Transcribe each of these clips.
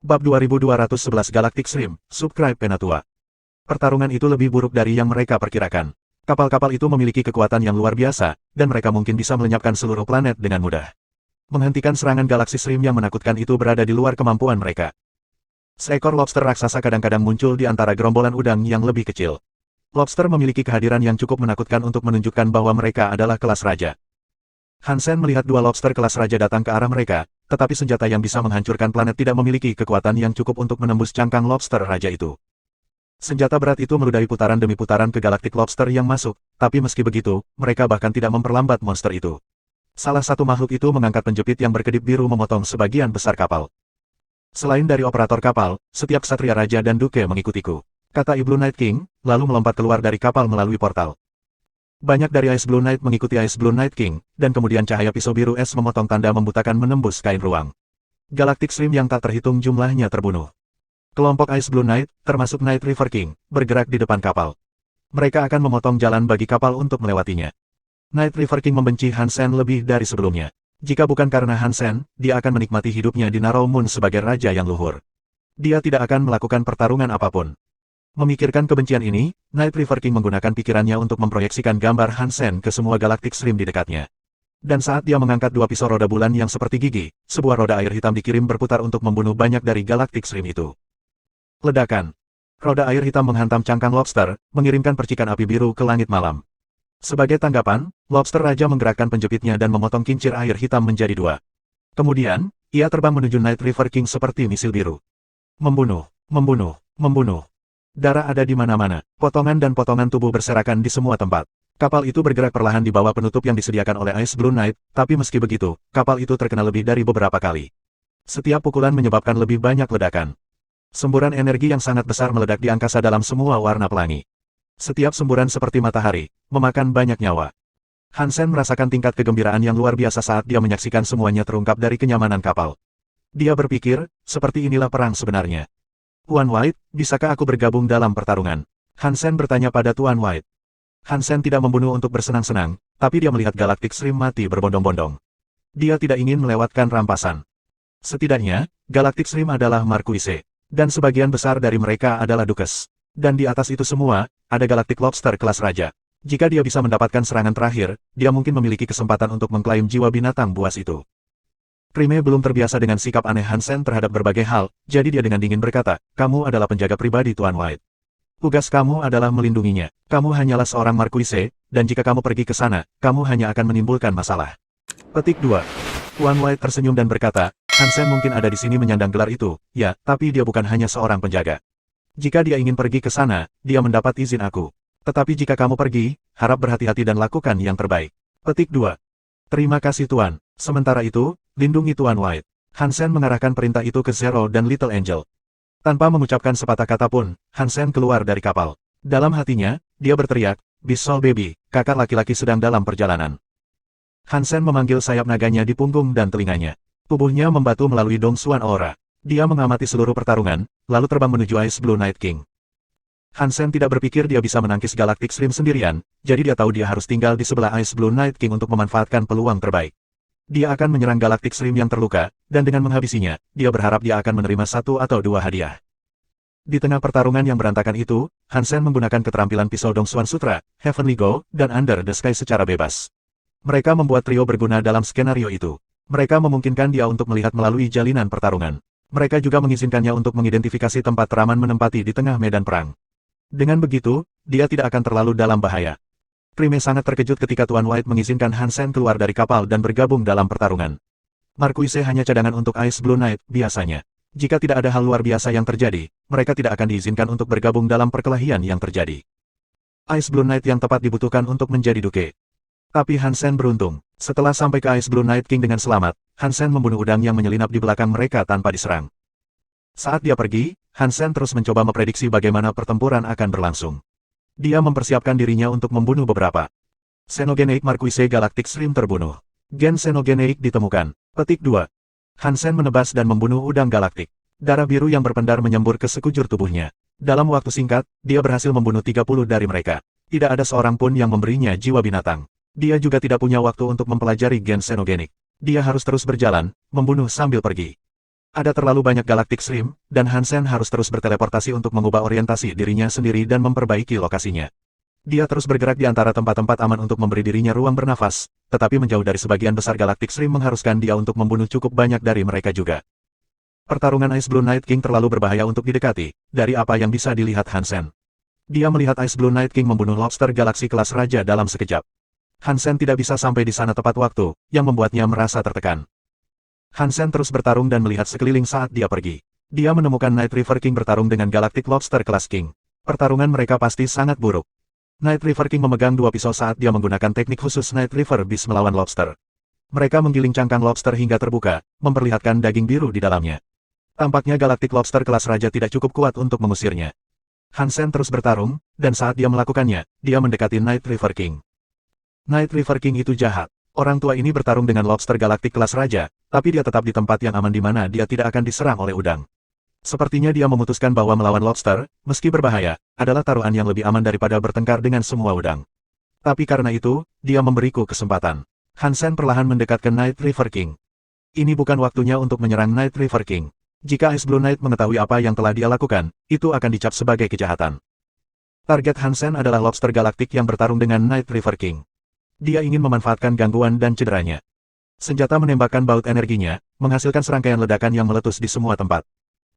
Bab 2211 Galactic Shrimp, Subscribe Penatua. Pertarungan itu lebih buruk dari yang mereka perkirakan. Kapal-kapal itu memiliki kekuatan yang luar biasa, dan mereka mungkin bisa melenyapkan seluruh planet dengan mudah. Menghentikan serangan galaksi Shrimp yang menakutkan itu berada di luar kemampuan mereka. Seekor lobster raksasa kadang-kadang muncul di antara gerombolan udang yang lebih kecil. Lobster memiliki kehadiran yang cukup menakutkan untuk menunjukkan bahwa mereka adalah kelas raja. Hansen melihat dua lobster kelas raja datang ke arah mereka, tetapi senjata yang bisa menghancurkan planet tidak memiliki kekuatan yang cukup untuk menembus cangkang lobster raja itu. Senjata berat itu meludahi putaran demi putaran ke galaktik lobster yang masuk, tapi meski begitu, mereka bahkan tidak memperlambat monster itu. Salah satu makhluk itu mengangkat penjepit yang berkedip biru memotong sebagian besar kapal. Selain dari operator kapal, setiap ksatria raja dan duke mengikutiku, kata Blue Night King, lalu melompat keluar dari kapal melalui portal. Banyak dari Ice Blue Knight mengikuti Ice Blue Night King, dan kemudian cahaya pisau biru es memotong tanda membutakan menembus kain ruang. Galactic Shrimp yang tak terhitung jumlahnya terbunuh. Kelompok Ice Blue Knight, termasuk Night River King, bergerak di depan kapal. Mereka akan memotong jalan bagi kapal untuk melewatinya. Night River King membenci Hansen lebih dari sebelumnya. Jika bukan karena Hansen, dia akan menikmati hidupnya di Narrow Moon sebagai raja yang luhur. Dia tidak akan melakukan pertarungan apapun. Memikirkan kebencian ini, Night River King menggunakan pikirannya untuk memproyeksikan gambar Hansen ke semua Galactic Shrimp di dekatnya. Dan saat dia mengangkat dua pisau roda bulan yang seperti gigi, sebuah roda air hitam dikirim berputar untuk membunuh banyak dari Galactic Shrimp itu. Ledakan. Roda air hitam menghantam cangkang lobster, mengirimkan percikan api biru ke langit malam. Sebagai tanggapan, lobster raja menggerakkan penjepitnya dan memotong kincir air hitam menjadi dua. Kemudian, ia terbang menuju Night River King seperti misil biru. Membunuh, membunuh, membunuh. Darah ada di mana-mana, potongan dan potongan tubuh berserakan di semua tempat. Kapal itu bergerak perlahan di bawah penutup yang disediakan oleh Ice Blue Knight, tapi meski begitu, kapal itu terkena lebih dari beberapa kali. Setiap pukulan menyebabkan lebih banyak ledakan. Semburan energi yang sangat besar meledak di angkasa dalam semua warna pelangi. Setiap semburan seperti matahari, memakan banyak nyawa. Hansen merasakan tingkat kegembiraan yang luar biasa saat dia menyaksikan semuanya terungkap dari kenyamanan kapal. Dia berpikir, seperti inilah perang sebenarnya. Tuan White, bisakah aku bergabung dalam pertarungan? Hansen bertanya pada Tuan White. Hansen tidak membunuh untuk bersenang-senang, tapi dia melihat Galactic Shrimp mati berbondong-bondong. Dia tidak ingin melewatkan rampasan. Setidaknya, Galactic Shrimp adalah Marquise, dan sebagian besar dari mereka adalah Dukes. Dan di atas itu semua, ada Galactic Lobster kelas raja. Jika dia bisa mendapatkan serangan terakhir, dia mungkin memiliki kesempatan untuk mengklaim jiwa binatang buas itu. Prime belum terbiasa dengan sikap aneh Hansen terhadap berbagai hal, jadi dia dengan dingin berkata, kamu adalah penjaga pribadi Tuan White. Tugas kamu adalah melindunginya. Kamu hanyalah seorang Marquise, dan jika kamu pergi ke sana, kamu hanya akan menimbulkan masalah. Petik 2. Tuan White tersenyum dan berkata, Hansen mungkin ada di sini menyandang gelar itu, ya, tapi dia bukan hanya seorang penjaga. Jika dia ingin pergi ke sana, dia mendapat izin aku. Tetapi jika kamu pergi, harap berhati-hati dan lakukan yang terbaik. Petik 2. Terima kasih Tuan. Sementara itu, lindungi Tuan White. Hansen mengarahkan perintah itu ke Zero dan Little Angel. Tanpa mengucapkan sepatah kata pun, Hansen keluar dari kapal. Dalam hatinya, dia berteriak, Beast Soul Baby, kakak laki-laki sedang dalam perjalanan. Hansen memanggil sayap naganya di punggung dan telinganya. Tubuhnya membatu melalui Dong Xuan Aura. Dia mengamati seluruh pertarungan, lalu terbang menuju Ice Blue Night King. Hansen tidak berpikir dia bisa menangkis Galactic Shrimp sendirian, jadi dia tahu dia harus tinggal di sebelah Ice Blue Night King untuk memanfaatkan peluang terbaik. Dia akan menyerang Galactic Shrimp yang terluka, dan dengan menghabisinya, dia berharap dia akan menerima satu atau dua hadiah. Di tengah pertarungan yang berantakan itu, Hansen menggunakan keterampilan pisau Dong Xuan Sutra, Heavenly Go, dan Under the Sky secara bebas. Mereka membuat trio berguna dalam skenario itu. Mereka memungkinkan dia untuk melihat melalui jalinan pertarungan. Mereka juga mengizinkannya untuk mengidentifikasi tempat teraman menempati di tengah medan perang. Dengan begitu, dia tidak akan terlalu dalam bahaya. Prime sangat terkejut ketika Tuan White mengizinkan Hansen keluar dari kapal dan bergabung dalam pertarungan. Marquise hanya cadangan untuk Ice Blue Knight, biasanya. Jika tidak ada hal luar biasa yang terjadi, mereka tidak akan diizinkan untuk bergabung dalam perkelahian yang terjadi. Ice Blue Knight yang tepat dibutuhkan untuk menjadi duke. Tapi Hansen beruntung. Setelah sampai ke Ice Blue Night King dengan selamat, Hansen membunuh udang yang menyelinap di belakang mereka tanpa diserang. Saat dia pergi, Hansen terus mencoba memprediksi bagaimana pertempuran akan berlangsung. Dia mempersiapkan dirinya untuk membunuh beberapa. Xenogeneic Marquise Galactic Shrimp terbunuh. Gen Xenogeneic ditemukan. Petik 2. Hansen menebas dan membunuh udang galaktik. Darah biru yang berpendar menyembur ke sekujur tubuhnya. Dalam waktu singkat, dia berhasil membunuh 30 dari mereka. Tidak ada seorang pun yang memberinya jiwa binatang. Dia juga tidak punya waktu untuk mempelajari gen Xenogenik. Dia harus terus berjalan, membunuh sambil pergi. Ada terlalu banyak Galactic Shrimp, dan Hansen harus terus berteleportasi untuk mengubah orientasi dirinya sendiri dan memperbaiki lokasinya. Dia terus bergerak di antara tempat-tempat aman untuk memberi dirinya ruang bernafas, tetapi menjauh dari sebagian besar Galactic Shrimp mengharuskan dia untuk membunuh cukup banyak dari mereka juga. Pertarungan Ice Blue Night King terlalu berbahaya untuk didekati, dari apa yang bisa dilihat Hansen. Dia melihat Ice Blue Night King membunuh lobster galaksi kelas raja dalam sekejap. Hansen tidak bisa sampai di sana tepat waktu, yang membuatnya merasa tertekan. Hansen terus bertarung dan melihat sekeliling saat dia pergi. Dia menemukan Night River King bertarung dengan Galactic Lobster kelas King. Pertarungan mereka pasti sangat buruk. Night River King memegang dua pisau saat dia menggunakan teknik khusus Night River Beast melawan lobster. Mereka menggiling cangkang lobster hingga terbuka, memperlihatkan daging biru di dalamnya. Tampaknya Galactic Lobster kelas raja tidak cukup kuat untuk mengusirnya. Hansen terus bertarung, dan saat dia melakukannya, dia mendekati Night River King. Night River King itu jahat. Orang tua ini bertarung dengan lobster galaktik kelas raja, tapi dia tetap di tempat yang aman di mana dia tidak akan diserang oleh udang. Sepertinya dia memutuskan bahwa melawan lobster, meski berbahaya, adalah taruhan yang lebih aman daripada bertengkar dengan semua udang. Tapi karena itu, dia memberiku kesempatan. Hansen perlahan mendekat ke Night River King. Ini bukan waktunya untuk menyerang Night River King. Jika Ice Blue Knight mengetahui apa yang telah dia lakukan, itu akan dicap sebagai kejahatan. Target Hansen adalah lobster galaktik yang bertarung dengan Night River King. Dia ingin memanfaatkan gangguan dan cederanya. Senjata menembakkan baut energinya, menghasilkan serangkaian ledakan yang meletus di semua tempat.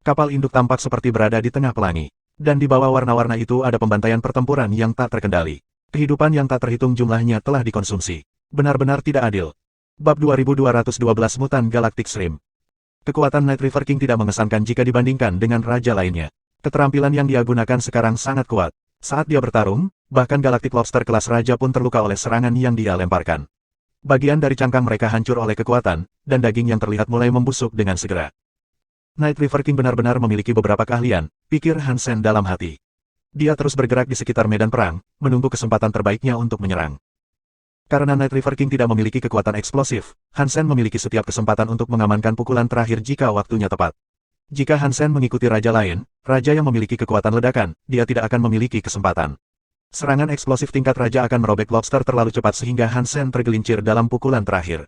Kapal induk tampak seperti berada di tengah pelangi. Dan di bawah warna-warna itu ada pembantaian pertempuran yang tak terkendali. Kehidupan yang tak terhitung jumlahnya telah dikonsumsi. Benar-benar tidak adil. Bab 2212 Mutan Galactic Shrimp. Kekuatan Night River King tidak mengesankan jika dibandingkan dengan raja lainnya. Keterampilan yang dia gunakan sekarang sangat kuat. Saat dia bertarung, bahkan Galactic Lobster kelas raja pun terluka oleh serangan yang dia lemparkan. Bagian dari cangkang mereka hancur oleh kekuatan, dan daging yang terlihat mulai membusuk dengan segera. Night River King benar-benar memiliki beberapa keahlian, pikir Hansen dalam hati. Dia terus bergerak di sekitar medan perang, menunggu kesempatan terbaiknya untuk menyerang. Karena Night River King tidak memiliki kekuatan eksplosif, Hansen memiliki setiap kesempatan untuk mengamankan pukulan terakhir jika waktunya tepat. Jika Hansen mengikuti raja lain, raja yang memiliki kekuatan ledakan, dia tidak akan memiliki kesempatan. Serangan eksplosif tingkat raja akan merobek lobster terlalu cepat sehingga Hansen tergelincir dalam pukulan terakhir.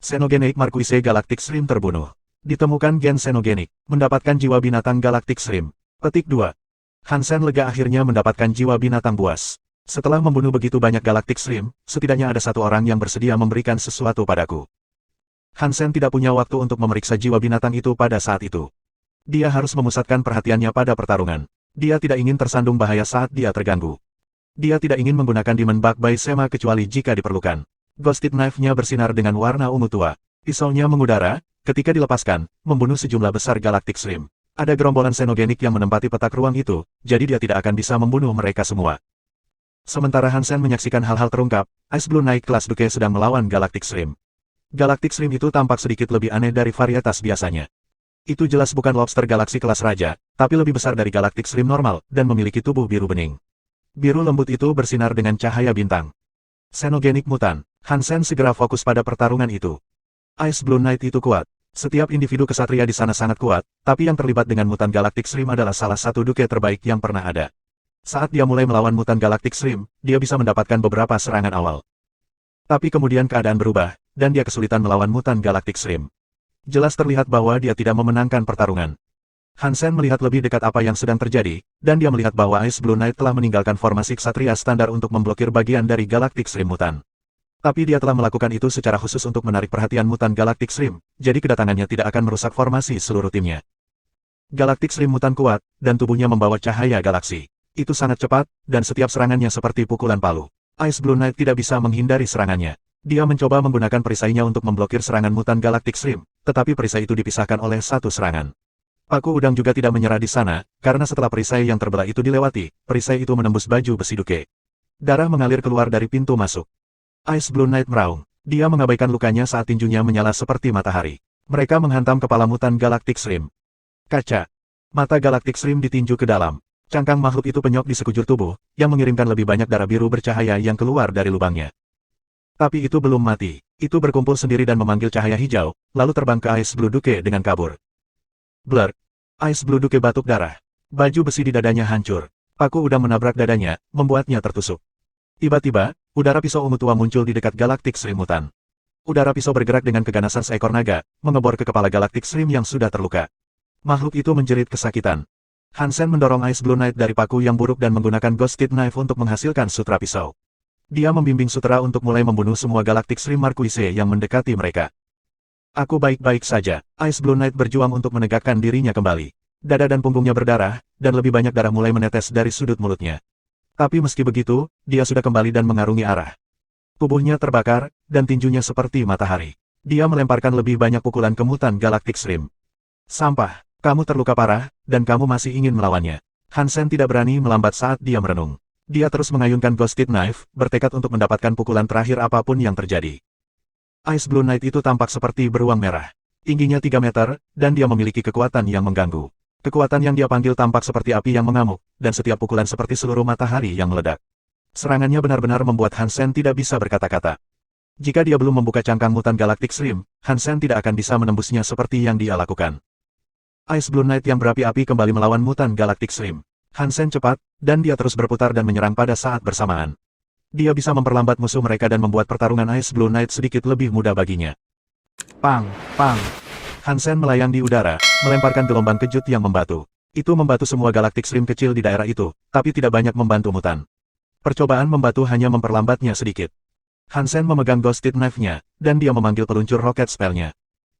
Xenogenic Marquise Galactic Shrimp terbunuh. Ditemukan gen Xenogenic, mendapatkan jiwa binatang Galactic Shrimp. Petik 2. Hansen lega akhirnya mendapatkan jiwa binatang buas. Setelah membunuh begitu banyak Galactic Shrimp, setidaknya ada satu orang yang bersedia memberikan sesuatu padaku. Hansen tidak punya waktu untuk memeriksa jiwa binatang itu pada saat itu. Dia harus memusatkan perhatiannya pada pertarungan. Dia tidak ingin tersandung bahaya saat dia terganggu. Dia tidak ingin menggunakan Demon Bug by Sema kecuali jika diperlukan. Ghosted Knife-nya bersinar dengan warna ungu tua. Pisaunya mengudara, ketika dilepaskan, membunuh sejumlah besar Galactic Shrimp. Ada gerombolan Xenogenic yang menempati petak ruang itu, jadi dia tidak akan bisa membunuh mereka semua. Sementara Hansen menyaksikan hal-hal terungkap, Ice Blue Knight kelas Duke sedang melawan Galactic Shrimp. Galactic Shrimp itu tampak sedikit lebih aneh dari varietas biasanya. Itu jelas bukan lobster galaksi kelas raja, tapi lebih besar dari Galactic Shrimp normal, dan memiliki tubuh biru bening. Biru lembut itu bersinar dengan cahaya bintang. Xenogenic mutan. Hansen segera fokus pada pertarungan itu. Ice Blue Knight itu kuat. Setiap individu kesatria di sana sangat kuat, tapi yang terlibat dengan mutan Galactic Shrimp adalah salah satu Duke terbaik yang pernah ada. Saat dia mulai melawan mutan Galactic Shrimp, dia bisa mendapatkan beberapa serangan awal. Tapi kemudian keadaan berubah, dan dia kesulitan melawan mutan Galactic Shrimp. Jelas terlihat bahwa dia tidak memenangkan pertarungan. Hansen melihat lebih dekat apa yang sedang terjadi, dan dia melihat bahwa Ice Blue Knight telah meninggalkan formasi ksatria standar untuk memblokir bagian dari Galactic Shrimp mutan. Tapi dia telah melakukan itu secara khusus untuk menarik perhatian mutan Galactic Shrimp, jadi kedatangannya tidak akan merusak formasi seluruh timnya. Galactic Shrimp mutan kuat, dan tubuhnya membawa cahaya galaksi. Itu sangat cepat, dan setiap serangannya seperti pukulan palu. Ice Blue Knight tidak bisa menghindari serangannya. Dia mencoba menggunakan perisainya untuk memblokir serangan mutan Galactic Shrimp, tetapi perisai itu dipisahkan oleh satu serangan. Paku udang juga tidak menyerah di sana, karena setelah perisai yang terbelah itu dilewati, perisai itu menembus baju besi Duke. Darah mengalir keluar dari pintu masuk. Ice Blue Knight meraung. Dia mengabaikan lukanya saat tinjunya menyala seperti matahari. Mereka menghantam kepala mutan Galactic Shrimp. Kaca. Mata Galactic Shrimp ditinju ke dalam. Cangkang makhluk itu penyok di sekujur tubuh, yang mengirimkan lebih banyak darah biru bercahaya yang keluar dari lubangnya. Tapi itu belum mati. Itu berkumpul sendiri dan memanggil cahaya hijau, lalu terbang ke Ice Blue Duke dengan kabur. Blur. Ice Blue Duke batuk darah. Baju besi di dadanya hancur. Paku udang menabrak dadanya, membuatnya tertusuk. Tiba-tiba, udara pisau ungu tua muncul di dekat Galactic Shrimp mutan. Udara pisau bergerak dengan keganasan seekor naga, mengebor ke kepala Galactic Shrimp yang sudah terluka. Makhluk itu menjerit kesakitan. Hansen mendorong Ice Blue Knight dari paku yang buruk dan menggunakan Ghosted Knife untuk menghasilkan sutra pisau. Dia membimbing sutra untuk mulai membunuh semua Galactic Shrimp Marquise yang mendekati mereka. Aku baik-baik saja. Ice Blue Knight berjuang untuk menegakkan dirinya kembali. Dada dan punggungnya berdarah, dan lebih banyak darah mulai menetes dari sudut mulutnya. Tapi meski begitu, dia sudah kembali dan mengarungi arah. Tubuhnya terbakar, dan tinjunya seperti matahari. Dia melemparkan lebih banyak pukulan ke mutan Galactic Shrimp. Sampah, kamu terluka parah, dan kamu masih ingin melawannya. Hansen tidak berani melambat saat dia merenung. Dia terus mengayunkan Ghosted Knife, bertekad untuk mendapatkan pukulan terakhir apapun yang terjadi. Ice Blue Knight itu tampak seperti beruang merah. Tingginya 3 meter, dan dia memiliki kekuatan yang mengganggu. Kekuatan yang dia panggil tampak seperti api yang mengamuk, dan setiap pukulan seperti seluruh matahari yang meledak. Serangannya benar-benar membuat Hansen tidak bisa berkata-kata. Jika dia belum membuka cangkang mutan Galactic Shrimp, Hansen tidak akan bisa menembusnya seperti yang dia lakukan. Ice Blue Knight yang berapi-api kembali melawan mutan Galactic Shrimp. Hansen cepat, dan dia terus berputar dan menyerang pada saat bersamaan. Dia bisa memperlambat musuh mereka dan membuat pertarungan Ice Blue Knight sedikit lebih mudah baginya. Pang, pang. Hansen melayang di udara, melemparkan gelombang kejut yang membatu. Itu membantu semua Galactic Shrimp kecil di daerah itu, tapi tidak banyak membantu mutan. Percobaan membatu hanya memperlambatnya sedikit. Hansen memegang Ghosted Knife-nya, dan dia memanggil peluncur roket spell-nya.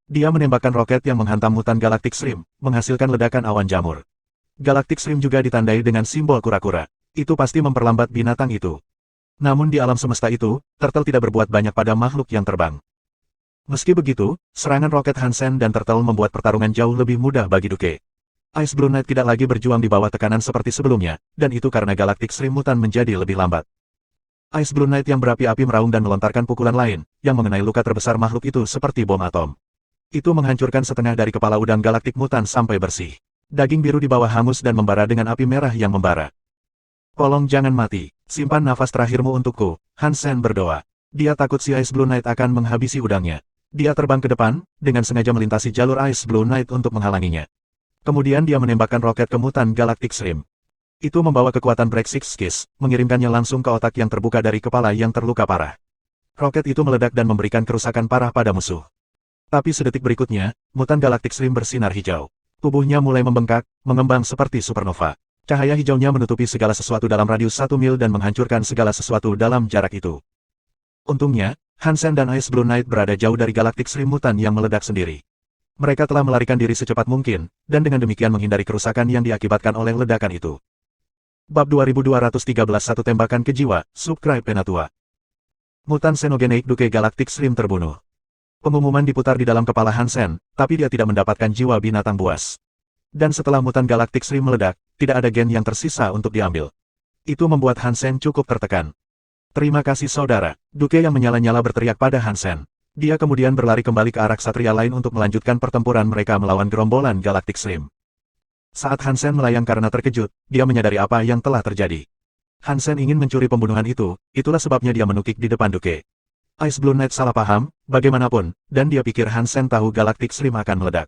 Dia menembakkan roket yang menghantam mutan Galactic Shrimp, menghasilkan ledakan awan jamur. Galactic Shrimp juga ditandai dengan simbol kura-kura. Itu pasti memperlambat binatang itu. Namun di alam semesta itu, Turtle tidak berbuat banyak pada makhluk yang terbang. Meski begitu, serangan roket Hansen dan Turtle membuat pertarungan jauh lebih mudah bagi Duke. Ice Blue Knight tidak lagi berjuang di bawah tekanan seperti sebelumnya, dan itu karena Galactic Shrimp mutan menjadi lebih lambat. Ice Blue Knight yang berapi-api meraung dan melontarkan pukulan lain, yang mengenai luka terbesar makhluk itu seperti bom atom. Itu menghancurkan setengah dari kepala udang galaktik mutan sampai bersih. Daging biru di bawah hangus dan membara dengan api merah yang membara. Tolong jangan mati, simpan nafas terakhirmu untukku, Hansen berdoa. Dia takut si Ice Blue Knight akan menghabisi udangnya. Dia terbang ke depan, dengan sengaja melintasi jalur Ice Blue Knight untuk menghalanginya. Kemudian dia menembakkan roket ke mutan Galactic Shrimp. Itu membawa kekuatan Break Six Kiss, mengirimkannya langsung ke otak yang terbuka dari kepala yang terluka parah. Roket itu meledak dan memberikan kerusakan parah pada musuh. Tapi sedetik berikutnya, mutan Galactic Shrimp bersinar hijau. Tubuhnya mulai membengkak, mengembang seperti supernova. Cahaya hijaunya menutupi segala sesuatu dalam radius 1 mil dan menghancurkan segala sesuatu dalam jarak itu. Untungnya, Hansen dan Ice Blue Knight berada jauh dari Galactic Shrimp mutan yang meledak sendiri. Mereka telah melarikan diri secepat mungkin, dan dengan demikian menghindari kerusakan yang diakibatkan oleh ledakan itu. Bab 2213 Satu tembakan ke jiwa, subscribe Penatua. Mutan Xenogenic Duke Galactic Shrimp terbunuh. Pengumuman diputar di dalam kepala Hansen, tapi dia tidak mendapatkan jiwa binatang buas. Dan setelah mutan Galactic Shrimp meledak, tidak ada gen yang tersisa untuk diambil. Itu membuat Hansen cukup tertekan. Terima kasih saudara, Duke yang menyala-nyala berteriak pada Hansen. Dia kemudian berlari kembali ke arah ksatria lain untuk melanjutkan pertempuran mereka melawan gerombolan Galactic Shrimp. Saat Hansen melayang karena terkejut, dia menyadari apa yang telah terjadi. Hansen ingin mencuri pembunuhan itu, itulah sebabnya dia menukik di depan Duke. Ice Blue Knight salah paham, bagaimanapun, dan dia pikir Hansen tahu Galactic Shrimp akan meledak.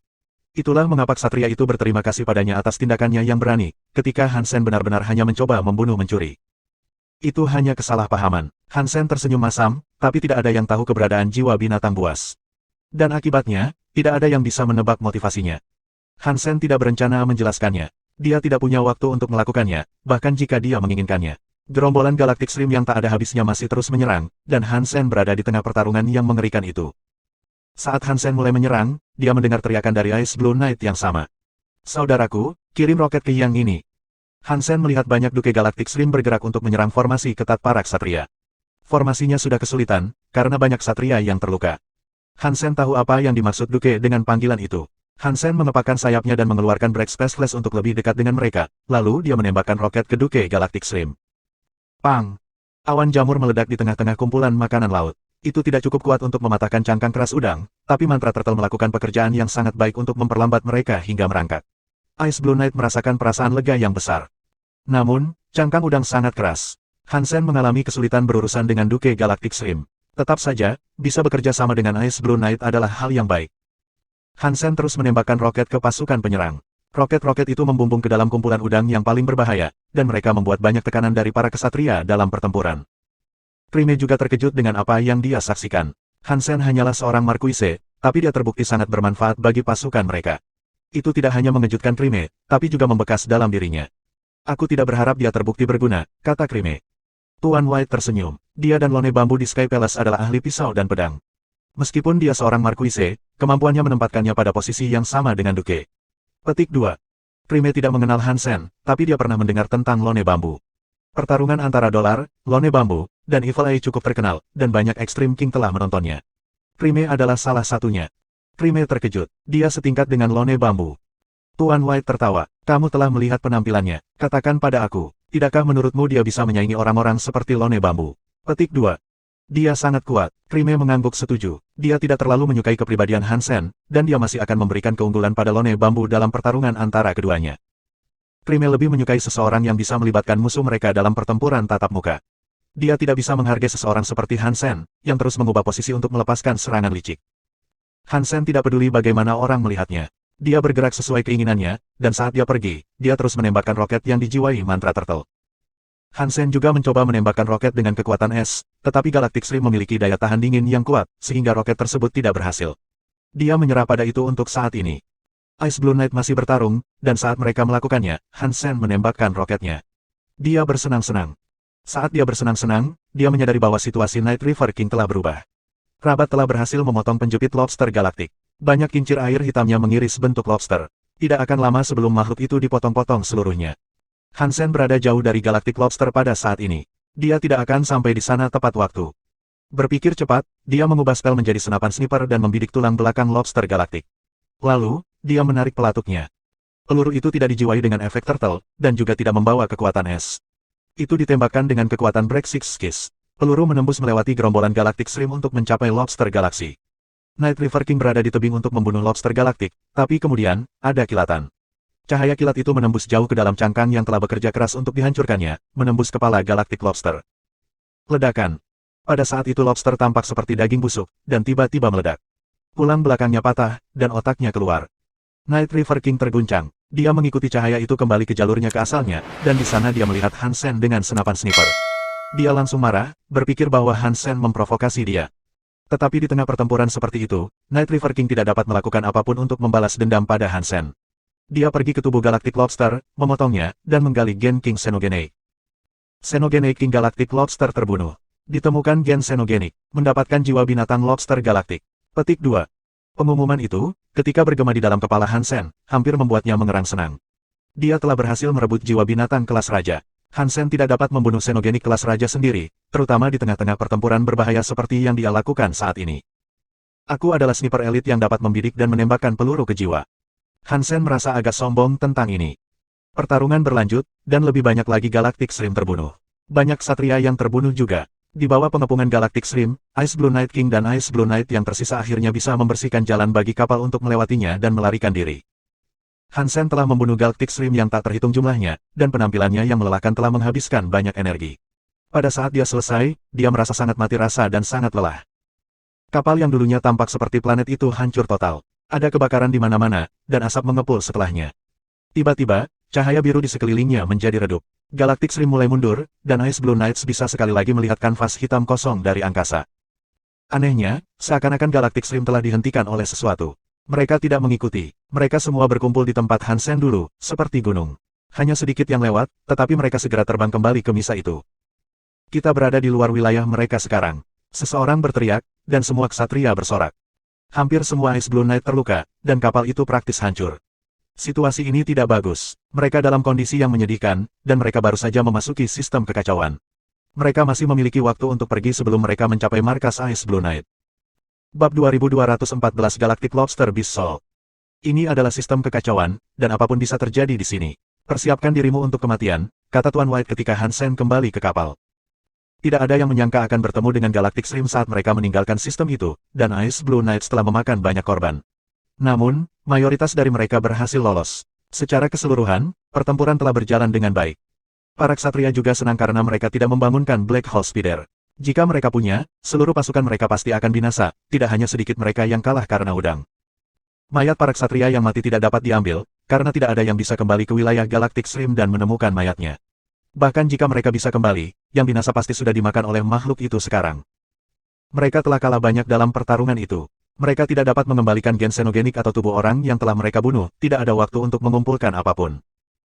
Itulah mengapa ksatria itu berterima kasih padanya atas tindakannya yang berani, ketika Hansen benar-benar hanya mencoba membunuh mencuri. Itu hanya kesalahpahaman. Hansen tersenyum masam, tapi tidak ada yang tahu keberadaan jiwa binatang buas. Dan akibatnya, tidak ada yang bisa menebak motivasinya. Hansen tidak berencana menjelaskannya. Dia tidak punya waktu untuk melakukannya, bahkan jika dia menginginkannya. Gerombolan Galactic Shrimp yang tak ada habisnya masih terus menyerang, dan Hansen berada di tengah pertarungan yang mengerikan itu. Saat Hansen mulai menyerang, dia mendengar teriakan dari Ice Blue Knight yang sama. Saudaraku, kirim roket ke yang ini. Hansen melihat banyak Duke Galactic Shrimp bergerak untuk menyerang formasi ketat para ksatria. Formasinya sudah kesulitan, karena banyak ksatria yang terluka. Hansen tahu apa yang dimaksud Duke dengan panggilan itu. Hansen mengepakkan sayapnya dan mengeluarkan Break Space Flash untuk lebih dekat dengan mereka, lalu dia menembakkan roket ke Duke Galactic Shrimp. Pang! Awan jamur meledak di tengah-tengah kumpulan makanan laut. Itu tidak cukup kuat untuk mematahkan cangkang keras udang, tapi mantra Turtle melakukan pekerjaan yang sangat baik untuk memperlambat mereka hingga merangkak. Ice Blue Knight merasakan perasaan lega yang besar. Namun, cangkang udang sangat keras. Hansen mengalami kesulitan berurusan dengan Duke Galactic Shrimp. Tetap saja, bisa bekerja sama dengan Ice Blue Knight adalah hal yang baik. Hansen terus menembakkan roket ke pasukan penyerang. Roket-roket itu membumbung ke dalam kumpulan udang yang paling berbahaya, dan mereka membuat banyak tekanan dari para ksatria dalam pertempuran. Prime juga terkejut dengan apa yang dia saksikan. Hansen hanyalah seorang markuise, tapi dia terbukti sangat bermanfaat bagi pasukan mereka. Itu tidak hanya mengejutkan Krime, tapi juga membekas dalam dirinya. Aku tidak berharap dia terbukti berguna, kata Krime. Tuan White tersenyum. Dia dan Lone Bambu di Sky Palace adalah ahli pisau dan pedang. Meskipun dia seorang markuise, kemampuannya menempatkannya pada posisi yang sama dengan Duke. Petik 2. Krime tidak mengenal Hansen, tapi dia pernah mendengar tentang Lone Bambu. Pertarungan antara Dolar, Lone Bambu, dan Evil Eye cukup terkenal, dan banyak Extreme King telah menontonnya. Krime adalah salah satunya. Krime terkejut. Dia setingkat dengan Lone Bambu. Tuan White tertawa. Kamu telah melihat penampilannya. Katakan pada aku, tidakkah menurutmu dia bisa menyaingi orang-orang seperti Lone Bambu? Petik 2. Dia sangat kuat. Krime mengangguk setuju. Dia tidak terlalu menyukai kepribadian Hansen, dan dia masih akan memberikan keunggulan pada Lone Bambu dalam pertarungan antara keduanya. Krime lebih menyukai seseorang yang bisa melibatkan musuh mereka dalam pertempuran tatap muka. Dia tidak bisa menghargai seseorang seperti Hansen, yang terus mengubah posisi untuk melepaskan serangan licik. Hansen tidak peduli bagaimana orang melihatnya. Dia bergerak sesuai keinginannya, dan saat dia pergi, dia terus menembakkan roket yang dijiwai mantra turtle. Hansen juga mencoba menembakkan roket dengan kekuatan es, tetapi Galactic Stream memiliki daya tahan dingin yang kuat, sehingga roket tersebut tidak berhasil. Dia menyerah pada itu untuk saat ini. Ice Blue Knight masih bertarung, dan saat mereka melakukannya, Hansen menembakkan roketnya. Dia bersenang-senang. Saat dia bersenang-senang, dia menyadari bahwa situasi Night River King telah berubah. Rabat telah berhasil memotong penjepit lobster galaktik. Banyak kincir air hitamnya mengiris bentuk lobster. Tidak akan lama sebelum makhluk itu dipotong-potong seluruhnya. Hansen berada jauh dari Galactic Lobster pada saat ini. Dia tidak akan sampai di sana tepat waktu. Berpikir cepat, dia mengubah spell menjadi senapan sniper dan membidik tulang belakang lobster galaktik. Lalu, dia menarik pelatuknya. Peluru itu tidak dijiwai dengan efek turtle, dan juga tidak membawa kekuatan es. Itu ditembakkan dengan kekuatan Break Six Kiss. Peluru menembus melewati gerombolan Galactic Stream untuk mencapai lobster galaksi. Night River King berada di tebing untuk membunuh lobster galaktik, tapi kemudian, ada kilatan. Cahaya kilat itu menembus jauh ke dalam cangkang yang telah bekerja keras untuk dihancurkannya, menembus kepala Galactic Lobster. Ledakan. Pada saat itu lobster tampak seperti daging busuk, dan tiba-tiba meledak. Tulang belakangnya patah, dan otaknya keluar. Night River King terguncang. Dia mengikuti cahaya itu kembali ke jalurnya ke asalnya, dan di sana dia melihat Hansen dengan senapan sniper. Dia langsung marah, berpikir bahwa Hansen memprovokasi dia. Tetapi di tengah pertempuran seperti itu, Night River King tidak dapat melakukan apapun untuk membalas dendam pada Hansen. Dia pergi ke tubuh Galactic Lobster, memotongnya, dan menggali gen King Xenogeneic. Xenogeneic King Galactic Lobster terbunuh. Ditemukan gen Xenogeneic, mendapatkan jiwa binatang lobster galaktik. Petik 2. Pengumuman itu, ketika bergema di dalam kepala Hansen, hampir membuatnya mengerang senang. Dia telah berhasil merebut jiwa binatang kelas raja. Hansen tidak dapat membunuh Xenogeneic kelas raja sendiri, terutama di tengah-tengah pertempuran berbahaya seperti yang dia lakukan saat ini. Aku adalah sniper elit yang dapat membidik dan menembakkan peluru ke jiwa. Hansen merasa agak sombong tentang ini. Pertarungan berlanjut, dan lebih banyak lagi Galactic Stream terbunuh. Banyak satria yang terbunuh juga. Di bawah pengepungan Galactic Stream, Ice Blue Knight King dan Ice Blue Knight yang tersisa akhirnya bisa membersihkan jalan bagi kapal untuk melewatinya dan melarikan diri. Hansen telah membunuh Galactic Stream yang tak terhitung jumlahnya, dan penampilannya yang melelahkan telah menghabiskan banyak energi. Pada saat dia selesai, dia merasa sangat mati rasa dan sangat lelah. Kapal yang dulunya tampak seperti planet itu hancur total. Ada kebakaran di mana-mana, dan asap mengepul setelahnya. Tiba-tiba, cahaya biru di sekelilingnya menjadi redup. Galactic Stream mulai mundur, dan Ice Blue Knights bisa sekali lagi melihat kanvas hitam kosong dari angkasa. Anehnya, seakan-akan Galactic Stream telah dihentikan oleh sesuatu. Mereka tidak mengikuti. Mereka semua berkumpul di tempat Hansen dulu, seperti gunung. Hanya sedikit yang lewat, tetapi mereka segera terbang kembali ke misa itu. Kita berada di luar wilayah mereka sekarang. Seseorang berteriak, dan semua ksatria bersorak. Hampir semua Ice Blue Knight terluka, dan kapal itu praktis hancur. Situasi ini tidak bagus. Mereka dalam kondisi yang menyedihkan, dan mereka baru saja memasuki sistem kekacauan. Mereka masih memiliki waktu untuk pergi sebelum mereka mencapai markas Ice Blue Knight. Bab 2214 Galactic Lobster Beast Soul. Ini adalah sistem kekacauan, dan apapun bisa terjadi di sini. Persiapkan dirimu untuk kematian, kata Tuan White ketika Hansen kembali ke kapal. Tidak ada yang menyangka akan bertemu dengan Galactic Stream saat mereka meninggalkan sistem itu, dan Ice Blue Knights telah memakan banyak korban. Namun, mayoritas dari mereka berhasil lolos. Secara keseluruhan, pertempuran telah berjalan dengan baik. Para ksatria juga senang karena mereka tidak membangunkan Black Hole Speeder. Jika mereka punya, seluruh pasukan mereka pasti akan binasa, tidak hanya sedikit mereka yang kalah karena udang. Mayat para ksatria yang mati tidak dapat diambil, karena tidak ada yang bisa kembali ke wilayah Galactic Stream dan menemukan mayatnya. Bahkan jika mereka bisa kembali, yang binasa pasti sudah dimakan oleh makhluk itu sekarang. Mereka telah kalah banyak dalam pertarungan itu. Mereka tidak dapat mengembalikan gen xenogenik atau tubuh orang yang telah mereka bunuh, tidak ada waktu untuk mengumpulkan apapun.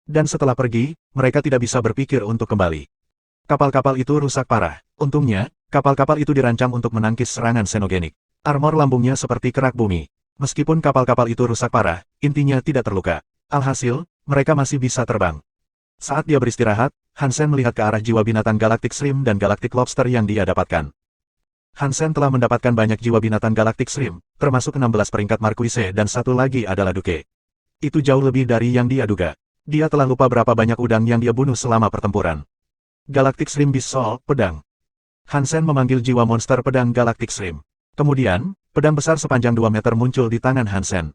Dan setelah pergi, mereka tidak bisa berpikir untuk kembali. Kapal-kapal itu rusak parah. Untungnya, kapal-kapal itu dirancang untuk menangkis serangan xenogenik. Armor lambungnya seperti kerak bumi. Meskipun kapal-kapal itu rusak parah, intinya tidak terluka. Alhasil, mereka masih bisa terbang. Saat dia beristirahat, Hansen melihat ke arah jiwa binatang Galactic Shrimp dan Galactic Lobster yang dia dapatkan. Hansen telah mendapatkan banyak jiwa binatang Galactic Shrimp, termasuk 16 peringkat Marquise dan satu lagi adalah Duke. Itu jauh lebih dari yang dia duga. Dia telah lupa berapa banyak udang yang dia bunuh selama pertempuran. Galactic Shrimp Beast Soul, pedang. Hansen memanggil jiwa monster pedang Galactic Shrimp. Kemudian, pedang besar sepanjang 2 meter muncul di tangan Hansen.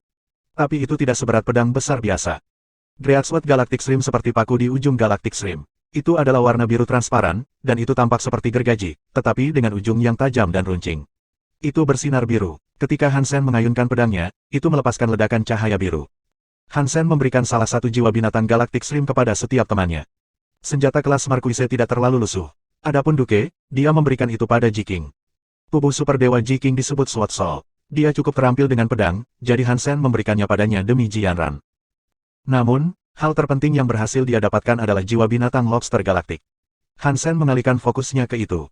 Tapi itu tidak seberat pedang besar biasa. Greatsword Galactic Shrimp seperti paku di ujung Galactic Shrimp. Itu adalah warna biru transparan, dan itu tampak seperti gergaji, tetapi dengan ujung yang tajam dan runcing. Itu bersinar biru. Ketika Hansen mengayunkan pedangnya, itu melepaskan ledakan cahaya biru. Hansen memberikan salah satu jiwa binatang Galactic Shrimp kepada setiap temannya. Senjata kelas Marquise tidak terlalu lusuh. Adapun Duke, dia memberikan itu pada Ji-King. Tubuh super dewa Ji-King disebut Sword Soul. Dia cukup terampil dengan pedang, jadi Hansen memberikannya padanya demi Jianran. Namun, hal terpenting yang berhasil dia dapatkan adalah jiwa binatang Lobster Galaktik. Hansen mengalihkan fokusnya ke itu.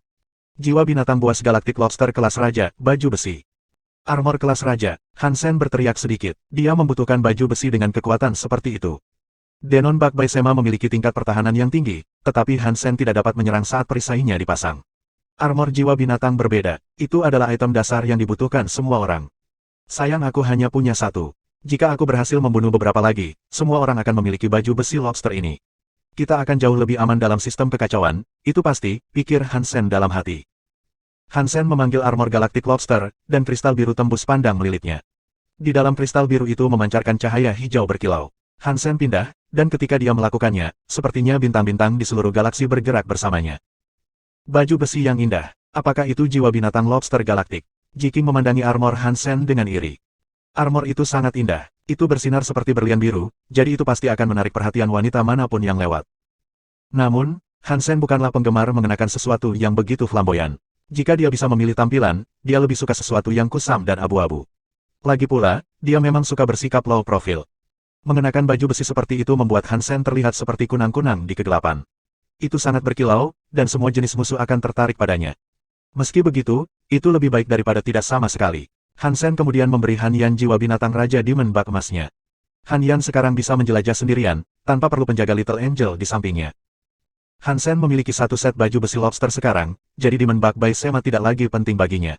Jiwa binatang buas Galactic Lobster kelas Raja, baju besi. Armor kelas Raja, Hansen berteriak sedikit. Dia membutuhkan baju besi dengan kekuatan seperti itu. Denon Bak Baisema memiliki tingkat pertahanan yang tinggi, tetapi Hansen tidak dapat menyerang saat perisainya dipasang. Armor jiwa binatang berbeda, itu adalah item dasar yang dibutuhkan semua orang. Sayang aku hanya punya satu. Jika aku berhasil membunuh beberapa lagi, semua orang akan memiliki baju besi lobster ini. Kita akan jauh lebih aman dalam sistem kekacauan, itu pasti, pikir Hansen dalam hati. Hansen memanggil armor Galactic Lobster, dan kristal biru tembus pandang melilitnya. Di dalam kristal biru itu memancarkan cahaya hijau berkilau. Hansen pindah, dan ketika dia melakukannya, sepertinya bintang-bintang di seluruh galaksi bergerak bersamanya. Baju besi yang indah, apakah itu jiwa binatang Lobster Galaktik? Ji-King memandangi armor Hansen dengan iri. Armor itu sangat indah, itu bersinar seperti berlian biru, jadi itu pasti akan menarik perhatian wanita manapun yang lewat. Namun, Hansen bukanlah penggemar mengenakan sesuatu yang begitu flamboyan. Jika dia bisa memilih tampilan, dia lebih suka sesuatu yang kusam dan abu-abu. Lagi pula, dia memang suka bersikap low profile. Mengenakan baju besi seperti itu membuat Hansen terlihat seperti kunang-kunang di kegelapan. Itu sangat berkilau, dan semua jenis musuh akan tertarik padanya. Meski begitu, itu lebih baik daripada tidak sama sekali. Hansen kemudian memberi Han Yan jiwa binatang Raja Demon Bak emasnya. Han Yan sekarang bisa menjelajah sendirian, tanpa perlu penjaga Little Angel di sampingnya. Hansen memiliki satu set baju besi lobster sekarang, jadi Demon Bak Baisema tidak lagi penting baginya.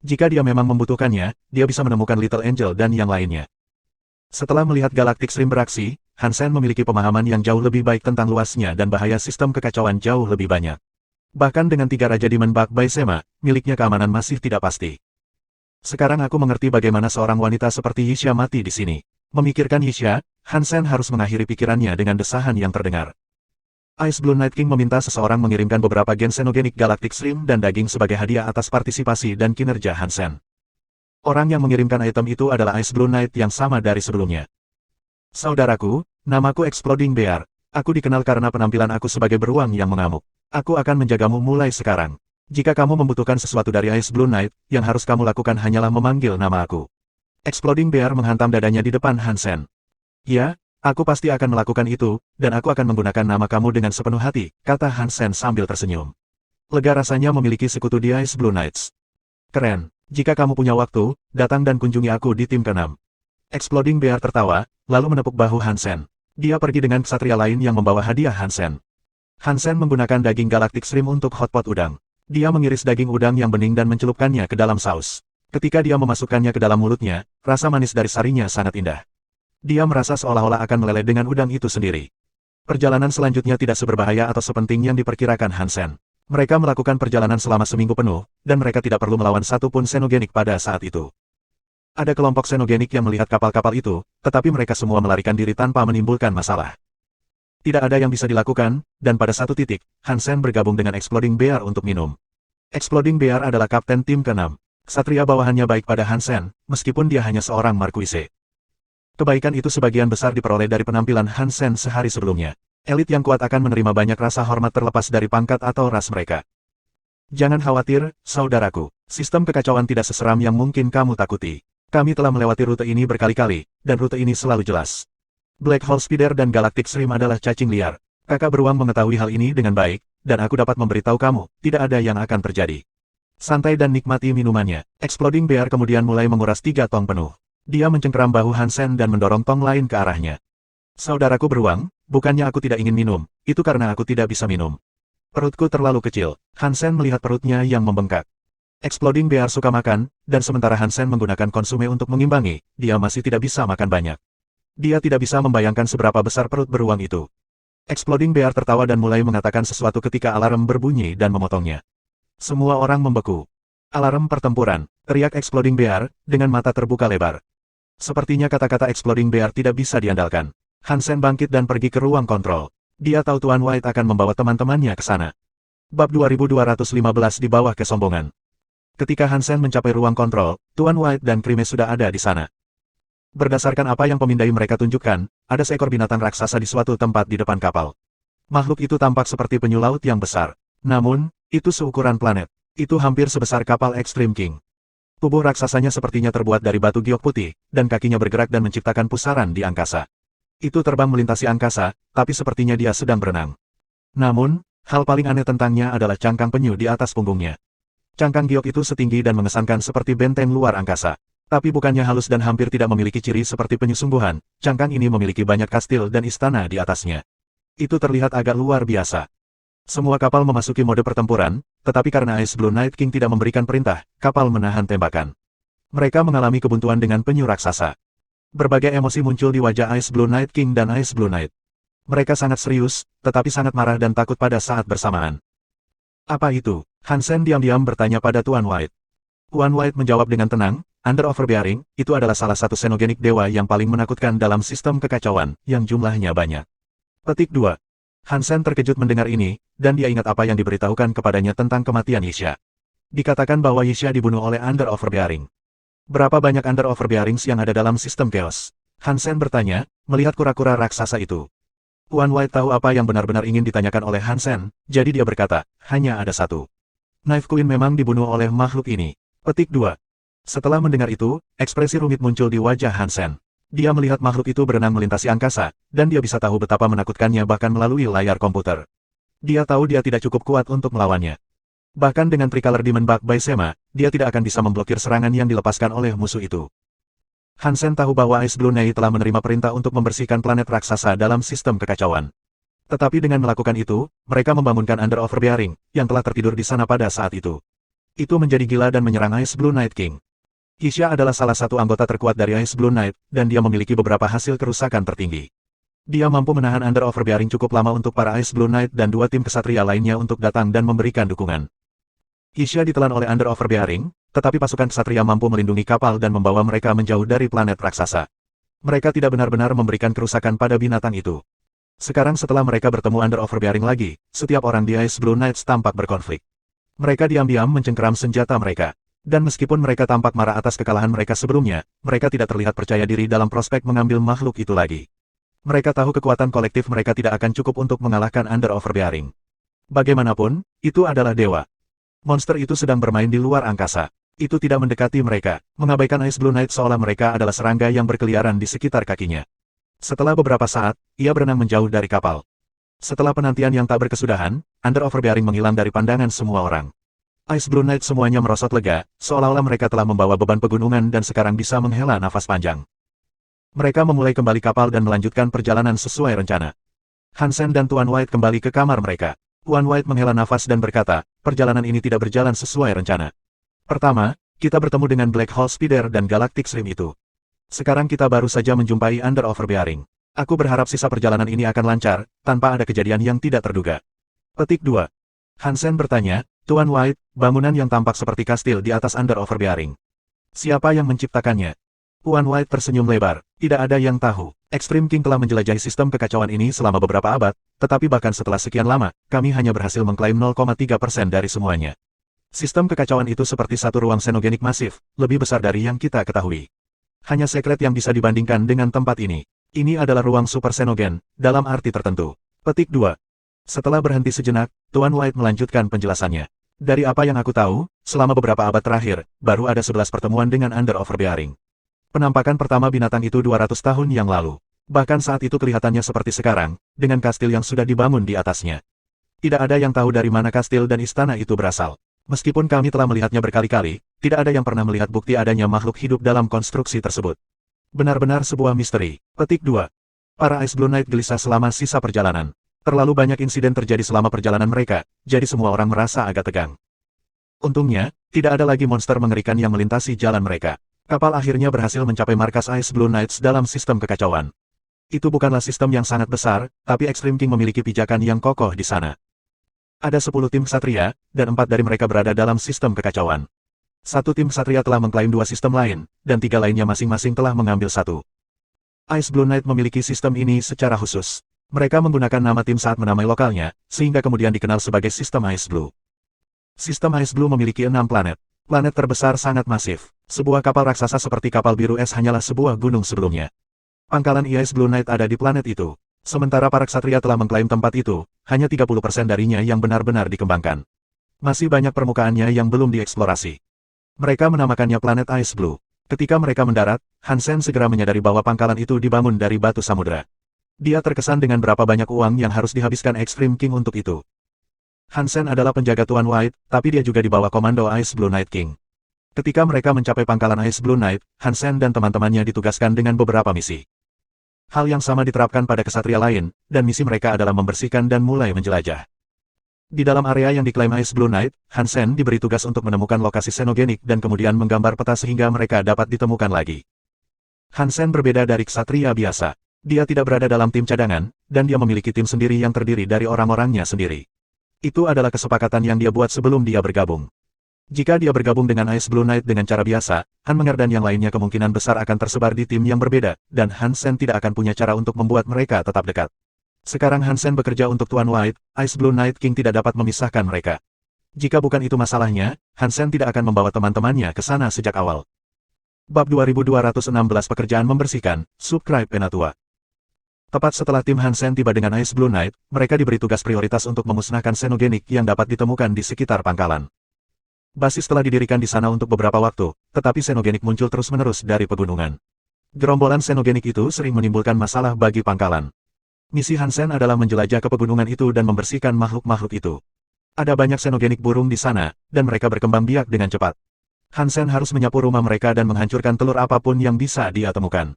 Jika dia memang membutuhkannya, dia bisa menemukan Little Angel dan yang lainnya. Setelah melihat Galactic Shrimp beraksi, Hansen memiliki pemahaman yang jauh lebih baik tentang luasnya dan bahaya sistem kekacauan jauh lebih banyak. Bahkan dengan 3 Raja Demon Bak Baisema, miliknya keamanan masih tidak pasti. Sekarang aku mengerti bagaimana seorang wanita seperti Yixia mati di sini. Memikirkan Yixia, Hansen harus mengakhiri pikirannya dengan desahan yang terdengar. Ice Blue Night King meminta seseorang mengirimkan beberapa gen xenogenik Galactic Shrimp dan daging sebagai hadiah atas partisipasi dan kinerja Hansen. Orang yang mengirimkan item itu adalah Ice Blue Knight yang sama dari sebelumnya. Saudaraku, namaku Exploding Bear. Aku dikenal karena penampilan aku sebagai beruang yang mengamuk. Aku akan menjagamu mulai sekarang. Jika kamu membutuhkan sesuatu dari Ice Blue Knight, yang harus kamu lakukan hanyalah memanggil nama aku. Exploding Bear menghantam dadanya di depan Hansen. Ya, aku pasti akan melakukan itu, dan aku akan menggunakan nama kamu dengan sepenuh hati, kata Hansen sambil tersenyum. Lega rasanya memiliki sekutu di Ice Blue Knights. Keren, jika kamu punya waktu, datang dan kunjungi aku di tim ke-6. Exploding Bear tertawa, lalu menepuk bahu Hansen. Dia pergi dengan ksatria lain yang membawa hadiah Hansen. Hansen menggunakan daging Galactic Shrimp untuk hotpot udang. Dia mengiris daging udang yang bening dan mencelupkannya ke dalam saus. Ketika dia memasukkannya ke dalam mulutnya, rasa manis dari sarinya sangat indah. Dia merasa seolah-olah akan meleleh dengan udang itu sendiri. Perjalanan selanjutnya tidak seberbahaya atau sepenting yang diperkirakan Hansen. Mereka melakukan perjalanan selama seminggu penuh, dan mereka tidak perlu melawan satupun xenogenik pada saat itu. Ada kelompok xenogenik yang melihat kapal-kapal itu, tetapi mereka semua melarikan diri tanpa menimbulkan masalah. Tidak ada yang bisa dilakukan, dan pada satu titik, Hansen bergabung dengan Exploding Bear untuk minum. Exploding Bear adalah kapten tim ke-6. Ksatria bawahannya baik pada Hansen, meskipun dia hanya seorang Marquise. Kebaikan itu sebagian besar diperoleh dari penampilan Hansen sehari sebelumnya. Elit yang kuat akan menerima banyak rasa hormat terlepas dari pangkat atau ras mereka. Jangan khawatir, saudaraku. Sistem kekacauan tidak seseram yang mungkin kamu takuti. Kami telah melewati rute ini berkali-kali, dan rute ini selalu jelas. Black Hole Spider dan Galactic Stream adalah cacing liar. Kakak beruang mengetahui hal ini dengan baik, dan aku dapat memberitahu kamu, tidak ada yang akan terjadi. Santai dan nikmati minumannya. Exploding Bear kemudian mulai menguras 3 tong penuh. Dia mencengkeram bahu Hansen dan mendorong tong lain ke arahnya. Saudaraku beruang, bukannya aku tidak ingin minum, itu karena aku tidak bisa minum. Perutku terlalu kecil. Hansen melihat perutnya yang membengkak. Exploding Bear suka makan, dan sementara Hansen menggunakan konsume untuk mengimbangi, dia masih tidak bisa makan banyak. Dia tidak bisa membayangkan seberapa besar perut beruang itu. Exploding Bear tertawa dan mulai mengatakan sesuatu ketika alarm berbunyi dan memotongnya. Semua orang membeku. Alarm pertempuran, teriak Exploding Bear, dengan mata terbuka lebar. Sepertinya kata-kata Exploding Bear tidak bisa diandalkan. Hansen bangkit dan pergi ke ruang kontrol. Dia tahu Tuan White akan membawa teman-temannya ke sana. Bab 2215 di bawah kesombongan. Ketika Hansen mencapai ruang kontrol, Tuan White dan Krime sudah ada di sana. Berdasarkan apa yang pemindai mereka tunjukkan, ada seekor binatang raksasa di suatu tempat di depan kapal. Makhluk itu tampak seperti penyu laut yang besar. Namun, itu seukuran planet. Itu hampir sebesar kapal Extreme King. Tubuh raksasanya sepertinya terbuat dari batu giok putih, dan kakinya bergerak dan menciptakan pusaran di angkasa. Itu terbang melintasi angkasa, tapi sepertinya dia sedang berenang. Namun, hal paling aneh tentangnya adalah cangkang penyu di atas punggungnya. Cangkang giok itu setinggi dan mengesankan seperti benteng luar angkasa. Tapi bukannya halus dan hampir tidak memiliki ciri seperti penyu sungguhan, cangkang ini memiliki banyak kastil dan istana di atasnya. Itu terlihat agak luar biasa. Semua kapal memasuki mode pertempuran, tetapi karena Ice Blue Night King tidak memberikan perintah, kapal menahan tembakan. Mereka mengalami kebuntuan dengan penyu raksasa. Berbagai emosi muncul di wajah Ice Blue Night King dan Ice Blue Night. Mereka sangat serius, tetapi sangat marah dan takut pada saat bersamaan. Apa itu? Hansen diam-diam bertanya pada Tuan White. Tuan White menjawab dengan tenang, Under Overbearing, itu adalah salah satu xenogenik dewa yang paling menakutkan dalam sistem kekacauan, yang jumlahnya banyak. Petik 2. Hansen terkejut mendengar ini, dan dia ingat apa yang diberitahukan kepadanya tentang kematian Yixia. Dikatakan bahwa Yixia dibunuh oleh Under Overbearing. Berapa banyak Under Overbearings yang ada dalam sistem chaos? Hansen bertanya, melihat kura-kura raksasa itu. Tuan White tahu apa yang benar-benar ingin ditanyakan oleh Hansen, jadi dia berkata, hanya ada satu. Knife Queen memang dibunuh oleh makhluk ini. Petik 2. Setelah mendengar itu, ekspresi rumit muncul di wajah Hansen. Dia melihat makhluk itu berenang melintasi angkasa, dan dia bisa tahu betapa menakutkannya bahkan melalui layar komputer. Dia tahu dia tidak cukup kuat untuk melawannya. Bahkan dengan Tricolor Demon Bug by Sema, dia tidak akan bisa memblokir serangan yang dilepaskan oleh musuh itu. Hansen tahu bahwa Ice Blue Night telah menerima perintah untuk membersihkan planet raksasa dalam sistem kekacauan. Tetapi dengan melakukan itu, mereka membangunkan Under Overbearing, yang telah tertidur di sana pada saat itu. Itu menjadi gila dan menyerang Ice Blue Night King. Yixia adalah salah satu anggota terkuat dari Ice Blue Night, dan dia memiliki beberapa hasil kerusakan tertinggi. Dia mampu menahan Under Overbearing cukup lama untuk para Ice Blue Night dan 2 tim kesatria lainnya untuk datang dan memberikan dukungan. Yixia ditelan oleh Under Overbearing, tetapi pasukan kesatria mampu melindungi kapal dan membawa mereka menjauh dari planet raksasa. Mereka tidak benar-benar memberikan kerusakan pada binatang itu. Sekarang setelah mereka bertemu Under Overbearing lagi, setiap orang di Ice Blue Knights tampak berkonflik. Mereka diam-diam mencengkeram senjata mereka. Dan meskipun mereka tampak marah atas kekalahan mereka sebelumnya, mereka tidak terlihat percaya diri dalam prospek mengambil makhluk itu lagi. Mereka tahu kekuatan kolektif mereka tidak akan cukup untuk mengalahkan Under Overbearing. Bagaimanapun, itu adalah dewa. Monster itu sedang bermain di luar angkasa. Itu tidak mendekati mereka, mengabaikan Ice Blue Knight seolah mereka adalah serangga yang berkeliaran di sekitar kakinya. Setelah beberapa saat, ia berenang menjauh dari kapal. Setelah penantian yang tak berkesudahan, Under Overbearing menghilang dari pandangan semua orang. Ice Blue Knight semuanya merosot lega, seolah-olah mereka telah membawa beban pegunungan dan sekarang bisa menghela nafas panjang. Mereka memulai kembali kapal dan melanjutkan perjalanan sesuai rencana. Hansen dan Tuan White kembali ke kamar mereka. Tuan White menghela nafas dan berkata, perjalanan ini tidak berjalan sesuai rencana. Pertama, kita bertemu dengan Black Hole Spider dan Galactic Stream itu. Sekarang kita baru saja menjumpai Under Overbearing. Aku berharap sisa perjalanan ini akan lancar, tanpa ada kejadian yang tidak terduga. Petik 2. Hansen bertanya, Tuan White, bangunan yang tampak seperti kastil di atas Under Overbearing. Siapa yang menciptakannya? Tuan White tersenyum lebar, tidak ada yang tahu. Extreme King telah menjelajahi sistem kekacauan ini selama beberapa abad, tetapi bahkan setelah sekian lama, kami hanya berhasil mengklaim 0,3% dari semuanya. Sistem kekacauan itu seperti satu ruang xenogenik masif, lebih besar dari yang kita ketahui. Hanya sekret yang bisa dibandingkan dengan tempat ini. Ini adalah ruang super xenogen, dalam arti tertentu. Petik 2. Setelah berhenti sejenak, Tuan White melanjutkan penjelasannya. Dari apa yang aku tahu, selama beberapa abad terakhir, baru ada 11 pertemuan dengan Under Overbearing. Penampakan pertama binatang itu 200 tahun yang lalu. Bahkan saat itu kelihatannya seperti sekarang, dengan kastil yang sudah dibangun di atasnya. Tidak ada yang tahu dari mana kastil dan istana itu berasal. Meskipun kami telah melihatnya berkali-kali, tidak ada yang pernah melihat bukti adanya makhluk hidup dalam konstruksi tersebut. Benar-benar sebuah misteri. Petik 2. Para Ice Blue Knight gelisah selama sisa perjalanan. Terlalu banyak insiden terjadi selama perjalanan mereka, jadi semua orang merasa agak tegang. Untungnya, tidak ada lagi monster mengerikan yang melintasi jalan mereka. Kapal akhirnya berhasil mencapai markas Ice Blue Knights dalam sistem kekacauan. Itu bukanlah sistem yang sangat besar, tapi Extreme King memiliki pijakan yang kokoh di sana. Ada 10 tim ksatria, dan 4 dari mereka berada dalam sistem kekacauan. Satu tim ksatria telah mengklaim 2 sistem lain, dan 3 lainnya masing-masing telah mengambil 1. Ice Blue Knight memiliki sistem ini secara khusus. Mereka menggunakan nama tim saat menamai lokalnya, sehingga kemudian dikenal sebagai sistem Ice Blue. Sistem Ice Blue memiliki 6 planet. Planet terbesar sangat masif. Sebuah kapal raksasa seperti kapal biru es hanyalah sebuah gunung sebelumnya. Pangkalan Ice Blue Knight ada di planet itu. Sementara para ksatria telah mengklaim tempat itu, hanya 30% darinya yang benar-benar dikembangkan. Masih banyak permukaannya yang belum dieksplorasi. Mereka menamakannya planet Ice Blue. Ketika mereka mendarat, Hansen segera menyadari bahwa pangkalan itu dibangun dari batu samudera. Dia terkesan dengan berapa banyak uang yang harus dihabiskan Extreme King untuk itu. Hansen adalah penjaga Tuan White, tapi dia juga di bawah komando Ice Blue Knight King. Ketika mereka mencapai pangkalan Ice Blue Knight, Hansen dan teman-temannya ditugaskan dengan beberapa misi. Hal yang sama diterapkan pada ksatria lain, dan misi mereka adalah membersihkan dan mulai menjelajah. Di dalam area yang diklaim Ice Blue Knight, Hansen diberi tugas untuk menemukan lokasi xenogenik dan kemudian menggambar peta sehingga mereka dapat ditemukan lagi. Hansen berbeda dari ksatria biasa. Dia tidak berada dalam tim cadangan, dan dia memiliki tim sendiri yang terdiri dari orang-orangnya sendiri. Itu adalah kesepakatan yang dia buat sebelum dia bergabung. Jika dia bergabung dengan Ice Blue Knight dengan cara biasa, Hanmenger dan yang lainnya kemungkinan besar akan tersebar di tim yang berbeda, dan Hansen tidak akan punya cara untuk membuat mereka tetap dekat. Sekarang Hansen bekerja untuk Tuan White, Ice Blue Knight King tidak dapat memisahkan mereka. Jika bukan itu masalahnya, Hansen tidak akan membawa teman-temannya ke sana sejak awal. Bab 2216 Pekerjaan Membersihkan, Subscribe Penatua. Tepat setelah tim Hansen tiba dengan Ice Blue Knight, mereka diberi tugas prioritas untuk memusnahkan xenogenik yang dapat ditemukan di sekitar pangkalan. Basis telah didirikan di sana untuk beberapa waktu, tetapi xenogenik muncul terus-menerus dari pegunungan. Gerombolan xenogenik itu sering menimbulkan masalah bagi pangkalan. Misi Hansen adalah menjelajah ke pegunungan itu dan membersihkan makhluk-makhluk itu. Ada banyak xenogenik burung di sana, dan mereka berkembang biak dengan cepat. Hansen harus menyapu rumah mereka dan menghancurkan telur apapun yang bisa dia temukan.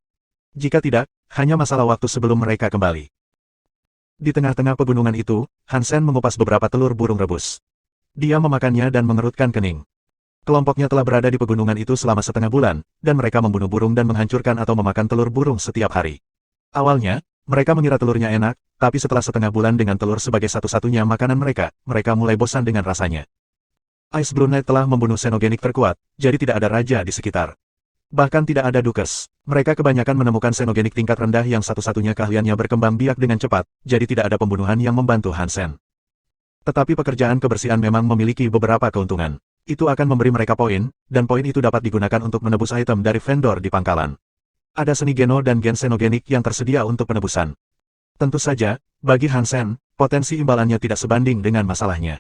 Jika tidak, hanya masalah waktu sebelum mereka kembali. Di tengah-tengah pegunungan itu, Hansen mengupas beberapa telur burung rebus. Dia memakannya dan mengerutkan kening. Kelompoknya telah berada di pegunungan itu selama setengah bulan, dan mereka membunuh burung dan menghancurkan atau memakan telur burung setiap hari. Awalnya, mereka mengira telurnya enak, tapi setelah setengah bulan dengan telur sebagai satu-satunya makanan mereka, mereka mulai bosan dengan rasanya. Ice Blue Knight telah membunuh xenogenik terkuat, jadi tidak ada raja di sekitar. Bahkan tidak ada dukes. Mereka kebanyakan menemukan xenogenik tingkat rendah yang satu-satunya keahliannya berkembang biak dengan cepat, jadi tidak ada pembunuhan yang membantu Hansen. Tetapi pekerjaan kebersihan memang memiliki beberapa keuntungan. Itu akan memberi mereka poin, dan poin itu dapat digunakan untuk menebus item dari vendor di pangkalan. Ada seni geno dan gen xenogenik yang tersedia untuk penebusan. Tentu saja, bagi Hansen, potensi imbalannya tidak sebanding dengan masalahnya.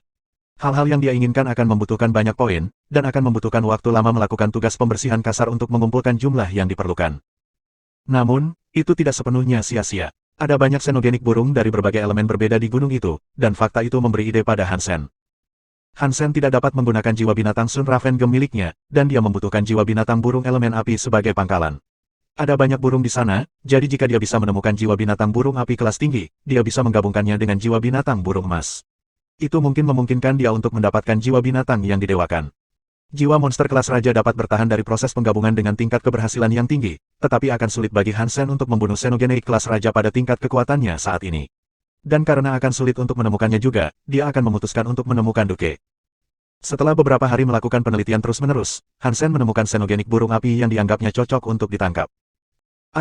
Hal-hal yang dia inginkan akan membutuhkan banyak poin, dan akan membutuhkan waktu lama melakukan tugas pembersihan kasar untuk mengumpulkan jumlah yang diperlukan. Namun, itu tidak sepenuhnya sia-sia. Ada banyak xenogenik burung dari berbagai elemen berbeda di gunung itu, dan fakta itu memberi ide pada Hansen. Hansen tidak dapat menggunakan jiwa binatang Sun Raven Gem miliknya, dan dia membutuhkan jiwa binatang burung elemen api sebagai pangkalan. Ada banyak burung di sana, jadi jika dia bisa menemukan jiwa binatang burung api kelas tinggi, dia bisa menggabungkannya dengan jiwa binatang burung emas. Itu mungkin memungkinkan dia untuk mendapatkan jiwa binatang yang didewakan. Jiwa monster kelas raja dapat bertahan dari proses penggabungan dengan tingkat keberhasilan yang tinggi, tetapi akan sulit bagi Hansen untuk membunuh xenogenik kelas raja pada tingkat kekuatannya saat ini. Dan karena akan sulit untuk menemukannya juga, dia akan memutuskan untuk menemukan Duke. Setelah beberapa hari melakukan penelitian terus-menerus, Hansen menemukan xenogenik burung api yang dianggapnya cocok untuk ditangkap.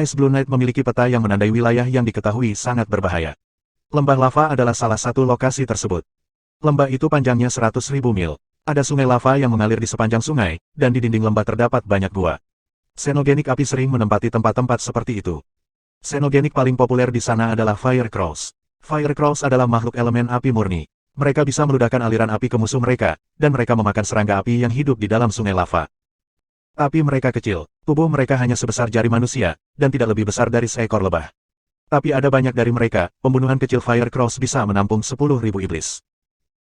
Ice Blue Knight memiliki peta yang menandai wilayah yang diketahui sangat berbahaya. Lembah lava adalah salah satu lokasi tersebut. Lembah itu panjangnya 100.000 mil. Ada sungai lava yang mengalir di sepanjang sungai, dan di dinding lembah terdapat banyak gua. Xenogenik api sering menempati tempat-tempat seperti itu. Xenogenik paling populer di sana adalah Fire Crows. Fire Crows adalah makhluk elemen api murni. Mereka bisa meludahkan aliran api ke musuh mereka, dan mereka memakan serangga api yang hidup di dalam sungai lava. Tapi mereka kecil, tubuh mereka hanya sebesar jari manusia, dan tidak lebih besar dari seekor lebah. Tapi ada banyak dari mereka, pembunuhan kecil Firecross bisa menampung 10.000 iblis.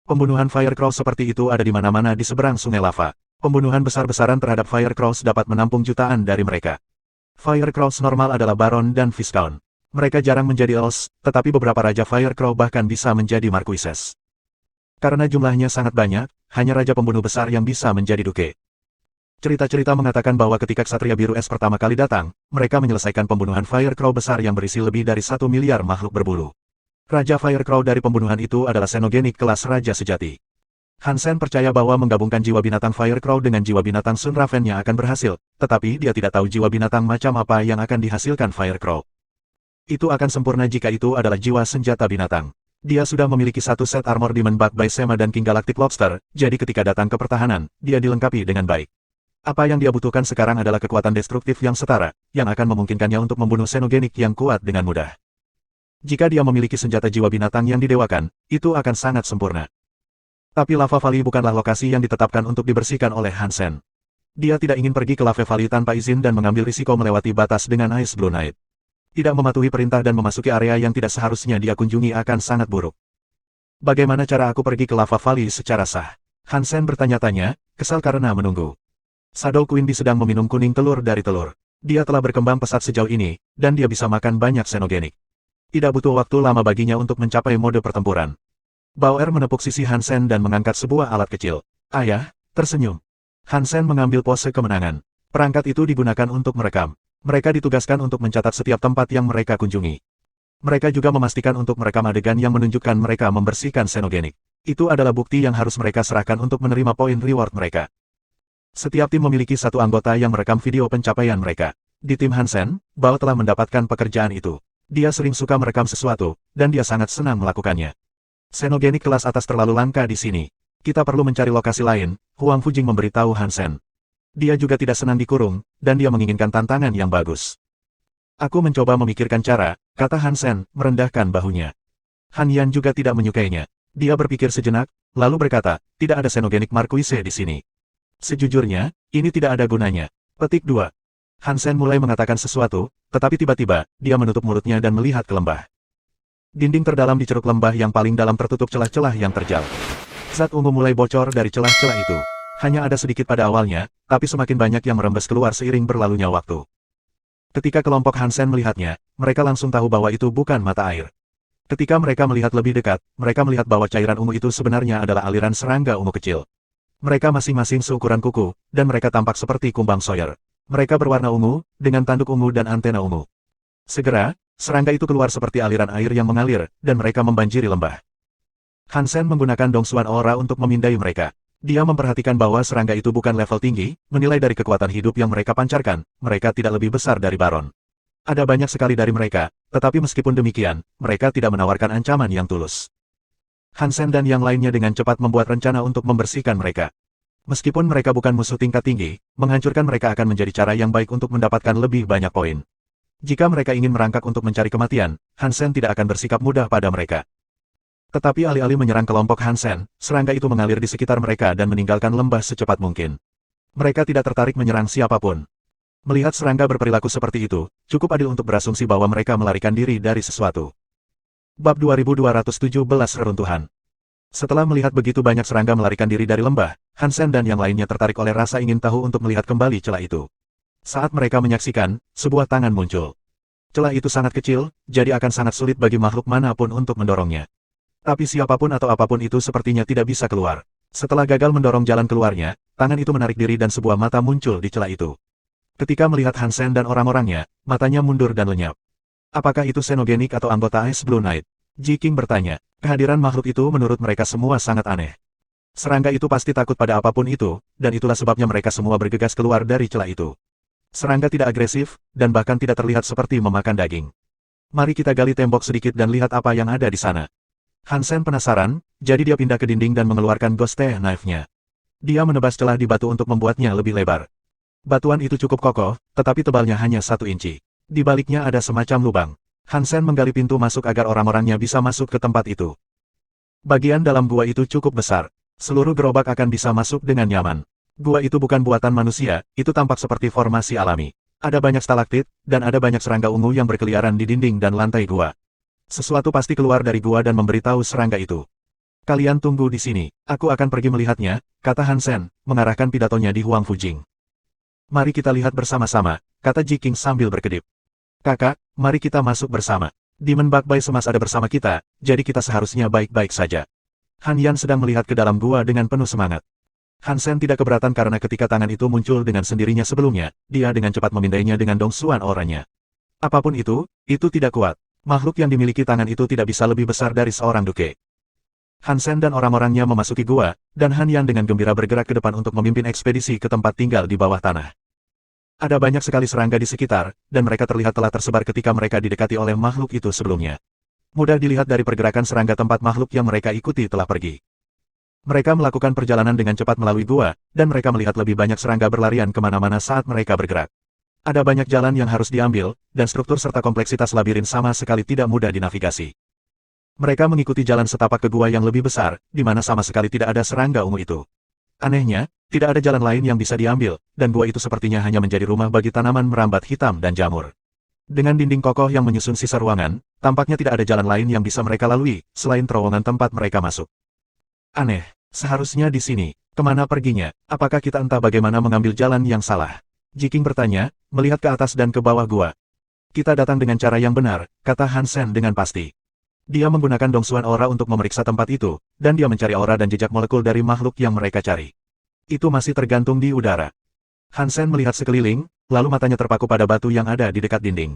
Pembunuhan Firecross seperti itu ada di mana-mana di seberang sungai lava. Pembunuhan besar-besaran terhadap Firecross dapat menampung jutaan dari mereka. Firecross normal adalah Baron dan Viscount. Mereka jarang menjadi Earls, tetapi beberapa Raja Firecrow bahkan bisa menjadi Marquises. Karena jumlahnya sangat banyak, hanya Raja Pembunuh besar yang bisa menjadi Duke. Cerita-cerita mengatakan bahwa ketika Ksatria Biru Es pertama kali datang, mereka menyelesaikan pembunuhan Firecrow besar yang berisi lebih dari 1 miliar makhluk berbulu. Raja Firecrow dari pembunuhan itu adalah Xenogenic kelas Raja sejati. Hansen percaya bahwa menggabungkan jiwa binatang Firecrow dengan jiwa binatang Sun Raven-nya akan berhasil, tetapi dia tidak tahu jiwa binatang macam apa yang akan dihasilkan Firecrow. Itu akan sempurna jika itu adalah jiwa senjata binatang. Dia sudah memiliki satu set armor Demon Bug by Sema dan King Galactic Lobster, jadi ketika datang ke pertahanan, dia dilengkapi dengan baik. Apa yang dia butuhkan sekarang adalah kekuatan destruktif yang setara, yang akan memungkinkannya untuk membunuh Xenogenic yang kuat dengan mudah. Jika dia memiliki senjata jiwa binatang yang didewakan, itu akan sangat sempurna. Tapi Lava Valley bukanlah lokasi yang ditetapkan untuk dibersihkan oleh Hansen. Dia tidak ingin pergi ke Lava Valley tanpa izin dan mengambil risiko melewati batas dengan Ice Blue Knight. Tidak mematuhi perintah dan memasuki area yang tidak seharusnya dia kunjungi akan sangat buruk. Bagaimana cara aku pergi ke Lava Valley secara sah? Hansen bertanya-tanya, kesal karena menunggu. Shadow Queen sedang meminum kuning telur dari telur. Dia telah berkembang pesat sejauh ini, dan dia bisa makan banyak Xenogenic. Tidak butuh waktu lama baginya untuk mencapai mode pertempuran. Bauer menepuk sisi Hansen dan mengangkat sebuah alat kecil. Ayah, tersenyum. Hansen mengambil pose kemenangan. Perangkat itu digunakan untuk merekam. Mereka ditugaskan untuk mencatat setiap tempat yang mereka kunjungi. Mereka juga memastikan untuk merekam adegan yang menunjukkan mereka membersihkan Xenogenic. Itu adalah bukti yang harus mereka serahkan untuk menerima poin reward mereka. Setiap tim memiliki satu anggota yang merekam video pencapaian mereka. Di tim Hansen, Bao telah mendapatkan pekerjaan itu. Dia sering suka merekam sesuatu, dan dia sangat senang melakukannya. Xenogenic kelas atas terlalu langka di sini. Kita perlu mencari lokasi lain, Huang Fujing memberitahu Hansen. Dia juga tidak senang dikurung, dan dia menginginkan tantangan yang bagus. Aku mencoba memikirkan cara, kata Hansen, merendahkan bahunya. Han Yan juga tidak menyukainya. Dia berpikir sejenak, lalu berkata, tidak ada Xenogenic Marquise di sini. Sejujurnya, ini tidak ada gunanya. Petik 2. Hansen mulai mengatakan sesuatu, tetapi tiba-tiba, dia menutup mulutnya dan melihat ke lembah. Dinding terdalam di ceruk lembah yang paling dalam tertutup celah-celah yang terjal. Zat ungu mulai bocor dari celah-celah itu. Hanya ada sedikit pada awalnya, tapi semakin banyak yang merembes keluar seiring berlalunya waktu. Ketika kelompok Hansen melihatnya, mereka langsung tahu bahwa itu bukan mata air. Ketika mereka melihat lebih dekat, mereka melihat bahwa cairan ungu itu sebenarnya adalah aliran serangga ungu kecil. Mereka masing-masing seukuran kuku, dan mereka tampak seperti kumbang Sawyer. Mereka berwarna ungu, dengan tanduk ungu dan antena ungu. Segera, serangga itu keluar seperti aliran air yang mengalir, dan mereka membanjiri lembah. Hansen menggunakan Dongsuan Aura untuk memindai mereka. Dia memperhatikan bahwa serangga itu bukan level tinggi, menilai dari kekuatan hidup yang mereka pancarkan, mereka tidak lebih besar dari Baron. Ada banyak sekali dari mereka, tetapi meskipun demikian, mereka tidak menawarkan ancaman yang tulus. Hansen dan yang lainnya dengan cepat membuat rencana untuk membersihkan mereka. Meskipun mereka bukan musuh tingkat tinggi, menghancurkan mereka akan menjadi cara yang baik untuk mendapatkan lebih banyak poin. Jika mereka ingin merangkak untuk mencari kematian, Hansen tidak akan bersikap mudah pada mereka. Tetapi alih-alih menyerang kelompok Hansen, serangga itu mengalir di sekitar mereka dan meninggalkan lembah secepat mungkin. Mereka tidak tertarik menyerang siapapun. Melihat serangga berperilaku seperti itu, cukup adil untuk berasumsi bahwa mereka melarikan diri dari sesuatu. Bab 2217 Reruntuhan. Setelah melihat begitu banyak serangga melarikan diri dari lembah, Hansen dan yang lainnya tertarik oleh rasa ingin tahu untuk melihat kembali celah itu. Saat mereka menyaksikan, sebuah tangan muncul. Celah itu sangat kecil, jadi akan sangat sulit bagi makhluk manapun untuk mendorongnya. Tapi siapapun atau apapun itu sepertinya tidak bisa keluar. Setelah gagal mendorong jalan keluarnya, tangan itu menarik diri dan sebuah mata muncul di celah itu. Ketika melihat Hansen dan orang-orangnya, matanya mundur dan lenyap. Apakah itu Xenogenic atau anggota Ice Blue Knight? Ji King bertanya. Kehadiran makhluk itu menurut mereka semua sangat aneh. Serangga itu pasti takut pada apapun itu, dan itulah sebabnya mereka semua bergegas keluar dari celah itu. Serangga tidak agresif, dan bahkan tidak terlihat seperti memakan daging. Mari kita gali tembok sedikit dan lihat apa yang ada di sana. Hansen penasaran, jadi dia pindah ke dinding dan mengeluarkan Ghost Teeth Knife-nya. Dia menebas celah di batu untuk membuatnya lebih lebar. Batuan itu cukup kokoh, tetapi tebalnya hanya 1 inci. Di baliknya ada semacam lubang. Hansen menggali pintu masuk agar orang-orangnya bisa masuk ke tempat itu. Bagian dalam gua itu cukup besar. Seluruh gerobak akan bisa masuk dengan nyaman. Gua itu bukan buatan manusia, itu tampak seperti formasi alami. Ada banyak stalaktit, dan ada banyak serangga ungu yang berkeliaran di dinding dan lantai gua. Sesuatu pasti keluar dari gua dan memberitahu serangga itu. Kalian tunggu di sini, aku akan pergi melihatnya, kata Han Sen, mengarahkan pidatonya di Huang Fujing. Mari kita lihat bersama-sama, kata Ji Qing sambil berkedip. Kakak, mari kita masuk bersama. Demon Bug Bai Semas ada bersama kita, jadi kita seharusnya baik-baik saja. Han Yan sedang melihat ke dalam gua dengan penuh semangat. Han Sen tidak keberatan karena ketika tangan itu muncul dengan sendirinya sebelumnya, dia dengan cepat memindainya dengan dongsuan auranya. Apapun itu tidak kuat. Makhluk yang dimiliki tangan itu tidak bisa lebih besar dari seorang duke. Han Sen dan orang-orangnya memasuki gua, dan Han Yan dengan gembira bergerak ke depan untuk memimpin ekspedisi ke tempat tinggal di bawah tanah. Ada banyak sekali serangga di sekitar, dan mereka terlihat telah tersebar ketika mereka didekati oleh makhluk itu sebelumnya. Mudah dilihat dari pergerakan serangga tempat makhluk yang mereka ikuti telah pergi. Mereka melakukan perjalanan dengan cepat melalui gua, dan mereka melihat lebih banyak serangga berlarian kemana-mana saat mereka bergerak. Ada banyak jalan yang harus diambil, dan struktur serta kompleksitas labirin sama sekali tidak mudah dinavigasi. Mereka mengikuti jalan setapak ke gua yang lebih besar, di mana sama sekali tidak ada serangga ungu itu. Anehnya, tidak ada jalan lain yang bisa diambil, dan gua itu sepertinya hanya menjadi rumah bagi tanaman merambat hitam dan jamur. Dengan dinding kokoh yang menyusun sisa ruangan, tampaknya tidak ada jalan lain yang bisa mereka lalui, selain terowongan tempat mereka masuk. Aneh, seharusnya di sini. Kemana perginya? Apakah kita entah bagaimana mengambil jalan yang salah? Ji Qing bertanya, melihat ke atas dan ke bawah gua. Kita datang dengan cara yang benar, kata Han Sen dengan pasti. Dia menggunakan dongsuan aura untuk memeriksa tempat itu, dan dia mencari aura dan jejak molekul dari makhluk yang mereka cari. Itu masih tergantung di udara. Han Sen melihat sekeliling, lalu matanya terpaku pada batu yang ada di dekat dinding.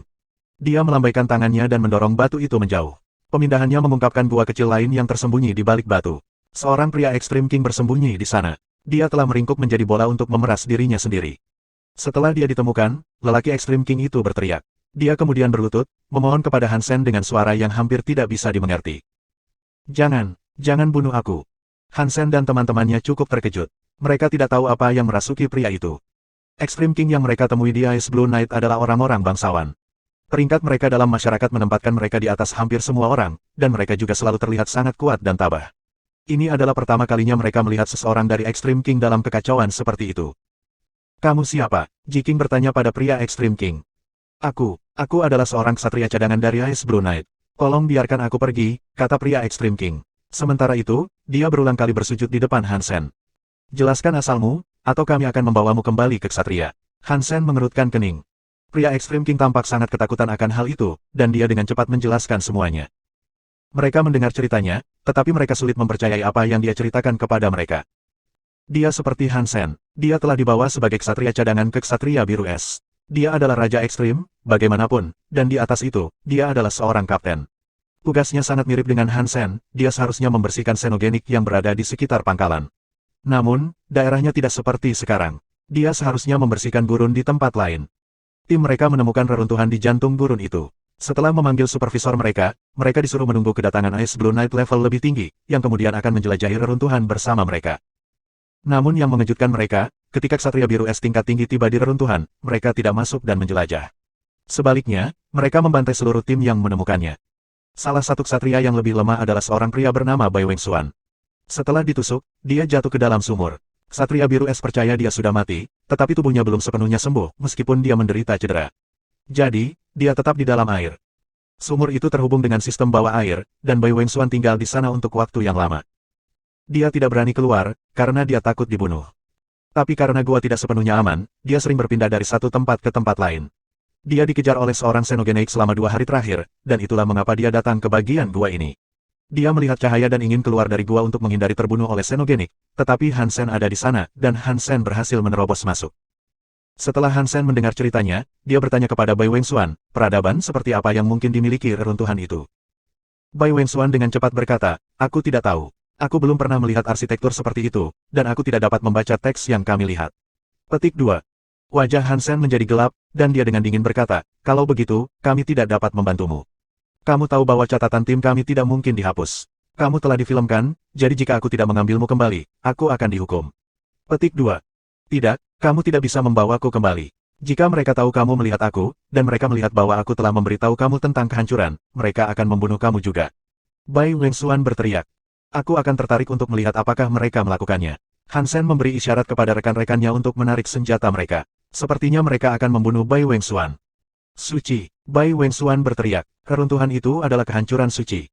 Dia melambaikan tangannya dan mendorong batu itu menjauh. Pemindahannya mengungkapkan gua kecil lain yang tersembunyi di balik batu. Seorang pria Extreme King bersembunyi di sana. Dia telah meringkuk menjadi bola untuk memeras dirinya sendiri. Setelah dia ditemukan, lelaki Extreme King itu berteriak. Dia kemudian berlutut, memohon kepada Han Sen dengan suara yang hampir tidak bisa dimengerti. Jangan bunuh aku. Han Sen dan teman-temannya cukup terkejut. Mereka tidak tahu apa yang merasuki pria itu. Extreme King yang mereka temui di Ice Blue Knight adalah orang-orang bangsawan. Peringkat mereka dalam masyarakat menempatkan mereka di atas hampir semua orang, dan mereka juga selalu terlihat sangat kuat dan tabah. Ini adalah pertama kalinya mereka melihat seseorang dari Extreme King dalam kekacauan seperti itu. Kamu siapa? Ji Qing bertanya pada pria Extreme King. Aku adalah seorang ksatria cadangan dari Ice Blue Knight. Tolong biarkan aku pergi, kata pria Extreme King. Sementara itu, dia berulang kali bersujud di depan Han Sen. Jelaskan asalmu, atau kami akan membawamu kembali ke ksatria. Han Sen mengerutkan kening. Pria Extreme King tampak sangat ketakutan akan hal itu, dan dia dengan cepat menjelaskan semuanya. Mereka mendengar ceritanya, tetapi mereka sulit mempercayai apa yang dia ceritakan kepada mereka. Dia seperti Han Sen. Dia telah dibawa sebagai ksatria cadangan ke ksatria biru es. Dia adalah Raja Ekstrim, bagaimanapun, dan di atas itu, dia adalah seorang kapten. Tugasnya sangat mirip dengan Han Sen, dia seharusnya membersihkan xenogenik yang berada di sekitar pangkalan. Namun, daerahnya tidak seperti sekarang. Dia seharusnya membersihkan gurun di tempat lain. Tim mereka menemukan reruntuhan di jantung gurun itu. Setelah memanggil supervisor mereka, mereka disuruh menunggu kedatangan Ice Blue Knight level lebih tinggi, yang kemudian akan menjelajahi reruntuhan bersama mereka. Namun yang mengejutkan mereka, ketika ksatria biru es tingkat tinggi tiba di reruntuhan, mereka tidak masuk dan menjelajah. Sebaliknya, mereka membantai seluruh tim yang menemukannya. Salah satu ksatria yang lebih lemah adalah seorang pria bernama Bai Wengsuan. Setelah ditusuk, dia jatuh ke dalam sumur. Ksatria biru es percaya dia sudah mati, tetapi tubuhnya belum sepenuhnya sembuh meskipun dia menderita cedera. Jadi, dia tetap di dalam air. Sumur itu terhubung dengan sistem bawah air, dan Bai Wengsuan tinggal di sana untuk waktu yang lama. Dia tidak berani keluar, karena dia takut dibunuh. Tapi karena gua tidak sepenuhnya aman, dia sering berpindah dari satu tempat ke tempat lain. Dia dikejar oleh seorang xenogenik selama 2 hari terakhir, dan itulah mengapa dia datang ke bagian gua ini. Dia melihat cahaya dan ingin keluar dari gua untuk menghindari terbunuh oleh xenogenik, tetapi Han Sen ada di sana, dan Han Sen berhasil menerobos masuk. Setelah Han Sen mendengar ceritanya, dia bertanya kepada Bai Wengsuan, peradaban seperti apa yang mungkin dimiliki reruntuhan itu. Bai Wengsuan dengan cepat berkata, aku tidak tahu. Aku belum pernah melihat arsitektur seperti itu, dan aku tidak dapat membaca teks yang kami lihat. Petik 2. Wajah Han Sen menjadi gelap, dan dia dengan dingin berkata, kalau begitu, kami tidak dapat membantumu. Kamu tahu bahwa catatan tim kami tidak mungkin dihapus. Kamu telah difilmkan, jadi jika aku tidak mengambilmu kembali, aku akan dihukum. Petik 2. Tidak, kamu tidak bisa membawaku kembali. Jika mereka tahu kamu melihat aku, dan mereka melihat bahwa aku telah memberitahu kamu tentang kehancuran, mereka akan membunuh kamu juga. Bai Wengsuan berteriak. Aku akan tertarik untuk melihat apakah mereka melakukannya. Hansen memberi isyarat kepada rekan-rekannya untuk menarik senjata mereka. Sepertinya mereka akan membunuh Bai Wengsuan. Suci, Bai Wengsuan berteriak. Reruntuhan itu adalah kehancuran suci.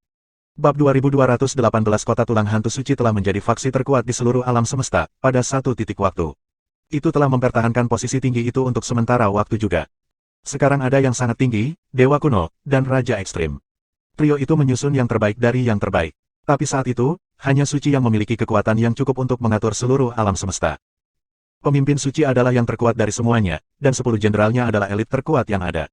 Bab 2218 Kota Tulang Hantu Suci telah menjadi faksi terkuat di seluruh alam semesta, pada satu titik waktu. Itu telah mempertahankan posisi tinggi itu untuk sementara waktu juga. Sekarang ada yang sangat tinggi, Dewa Kuno, dan Raja Ekstrim. Trio itu menyusun yang terbaik dari yang terbaik. Tapi saat itu, hanya Suci yang memiliki kekuatan yang cukup untuk mengatur seluruh alam semesta. Pemimpin Suci adalah yang terkuat dari semuanya, dan 10 jenderalnya adalah elit terkuat yang ada.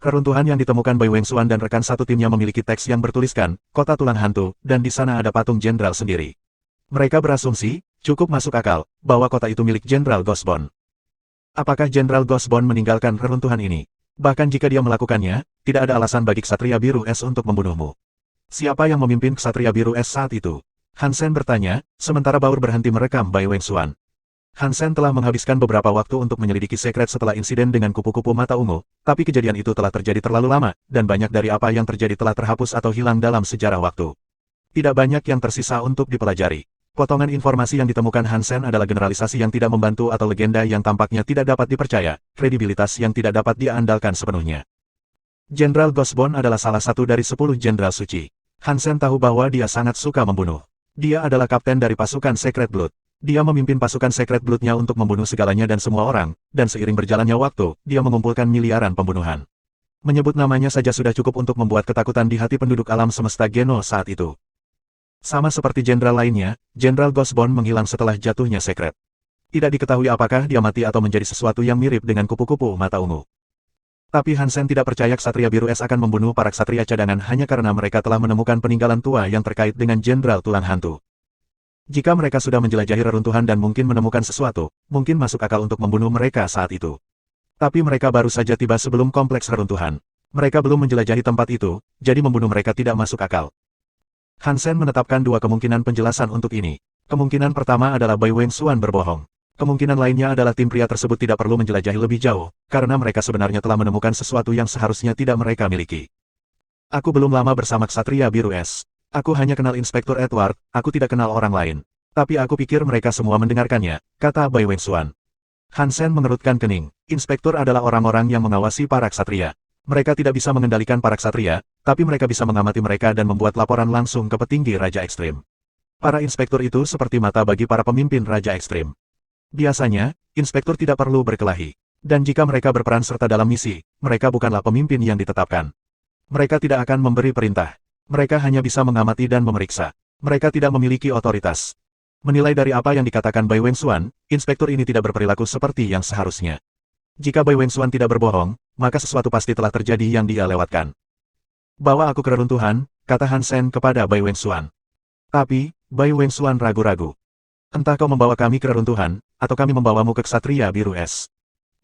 Keruntuhan yang ditemukan Bai Wengsuan dan rekan satu timnya memiliki teks yang bertuliskan, Kota Tulang Hantu, dan di sana ada patung jenderal sendiri. Mereka berasumsi, cukup masuk akal, bahwa kota itu milik Jenderal Ghostbone. Apakah Jenderal Ghostbone meninggalkan reruntuhan ini? Bahkan jika dia melakukannya, tidak ada alasan bagi Ksatria Biru Es untuk membunuhmu. Siapa yang memimpin Ksatria Biru Es saat itu? Hansen bertanya, sementara Baur berhenti merekam Bai Wengsuan. Hansen telah menghabiskan beberapa waktu untuk menyelidiki sekret setelah insiden dengan kupu-kupu mata ungu, tapi kejadian itu telah terjadi terlalu lama, dan banyak dari apa yang terjadi telah terhapus atau hilang dalam sejarah waktu. Tidak banyak yang tersisa untuk dipelajari. Potongan informasi yang ditemukan Hansen adalah generalisasi yang tidak membantu atau legenda yang tampaknya tidak dapat dipercaya, kredibilitas yang tidak dapat diandalkan sepenuhnya. Jenderal Ghostbone adalah salah satu dari 10 jenderal suci. Hansen tahu bahwa dia sangat suka membunuh. Dia adalah kapten dari pasukan Secret Blood. Dia memimpin pasukan Secret Blood-nya untuk membunuh segalanya dan semua orang, dan seiring berjalannya waktu, dia mengumpulkan miliaran pembunuhan. Menyebut namanya saja sudah cukup untuk membuat ketakutan di hati penduduk alam semesta Geno saat itu. Sama seperti jenderal lainnya, Jenderal Ghostbone menghilang setelah jatuhnya Secret. Tidak diketahui apakah dia mati atau menjadi sesuatu yang mirip dengan kupu-kupu mata ungu. Tapi Hansen tidak percaya Ksatria Biru Es akan membunuh para ksatria cadangan hanya karena mereka telah menemukan peninggalan tua yang terkait dengan Jenderal Tulang Hantu. Jika mereka sudah menjelajahi reruntuhan dan mungkin menemukan sesuatu, mungkin masuk akal untuk membunuh mereka saat itu. Tapi mereka baru saja tiba sebelum kompleks reruntuhan. Mereka belum menjelajahi tempat itu, jadi membunuh mereka tidak masuk akal. Hansen menetapkan dua kemungkinan penjelasan untuk ini. Kemungkinan pertama adalah Bai Wengsuan berbohong. Kemungkinan lainnya adalah tim pria tersebut tidak perlu menjelajahi lebih jauh, karena mereka sebenarnya telah menemukan sesuatu yang seharusnya tidak mereka miliki. Aku belum lama bersama Ksatria Biru Es. Aku hanya kenal Inspektur Edward, aku tidak kenal orang lain. Tapi aku pikir mereka semua mendengarkannya, kata Bai Wengsuan. Hansen mengerutkan kening. Inspektur adalah orang-orang yang mengawasi para ksatria. Mereka tidak bisa mengendalikan para ksatria, tapi mereka bisa mengamati mereka dan membuat laporan langsung ke petinggi Raja Ekstrim. Para inspektur itu seperti mata bagi para pemimpin Raja Ekstrim. Biasanya, inspektur tidak perlu berkelahi. Dan jika mereka berperan serta dalam misi, mereka bukanlah pemimpin yang ditetapkan. Mereka tidak akan memberi perintah. Mereka hanya bisa mengamati dan memeriksa. Mereka tidak memiliki otoritas. Menilai dari apa yang dikatakan Bai Wengsuan, inspektur ini tidak berperilaku seperti yang seharusnya. Jika Bai Wengsuan tidak berbohong, maka sesuatu pasti telah terjadi yang dia lewatkan. Bawa aku ke reruntuhan, kata Hansen kepada Bai Wengsuan. Tapi, Bai Wengsuan ragu-ragu. Entah kau membawa kami ke reruntuhan, atau kami membawamu ke Ksatria Biru Es.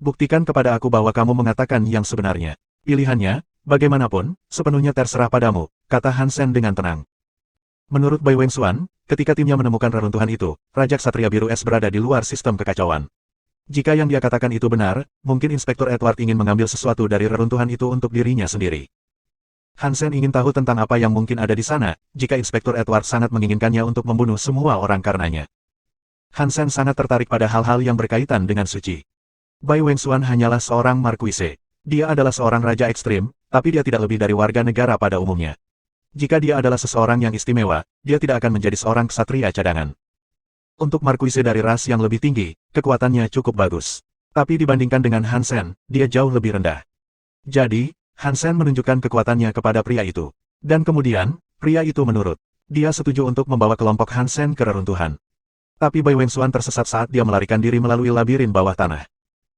Buktikan kepada aku bahwa kamu mengatakan yang sebenarnya. Pilihannya, bagaimanapun, sepenuhnya terserah padamu, kata Hansen dengan tenang. Menurut Bai Wengsuan, ketika timnya menemukan reruntuhan itu, Raja Ksatria Biru Es berada di luar sistem kekacauan. Jika yang dia katakan itu benar, mungkin Inspektur Edward ingin mengambil sesuatu dari reruntuhan itu untuk dirinya sendiri. Hansen ingin tahu tentang apa yang mungkin ada di sana, jika Inspektur Edward sangat menginginkannya untuk membunuh semua orang karenanya. Hansen sangat tertarik pada hal-hal yang berkaitan dengan suci. Bai Wengsuan hanyalah seorang markuise. Dia adalah seorang raja ekstrim, tapi dia tidak lebih dari warga negara pada umumnya. Jika dia adalah seseorang yang istimewa, dia tidak akan menjadi seorang ksatria cadangan. Untuk markuise dari ras yang lebih tinggi, kekuatannya cukup bagus. Tapi dibandingkan dengan Hansen, dia jauh lebih rendah. Jadi, Hansen menunjukkan kekuatannya kepada pria itu. Dan kemudian, pria itu menurut. Dia setuju untuk membawa kelompok Hansen ke reruntuhan. Tapi Bai Wengsuan tersesat saat dia melarikan diri melalui labirin bawah tanah.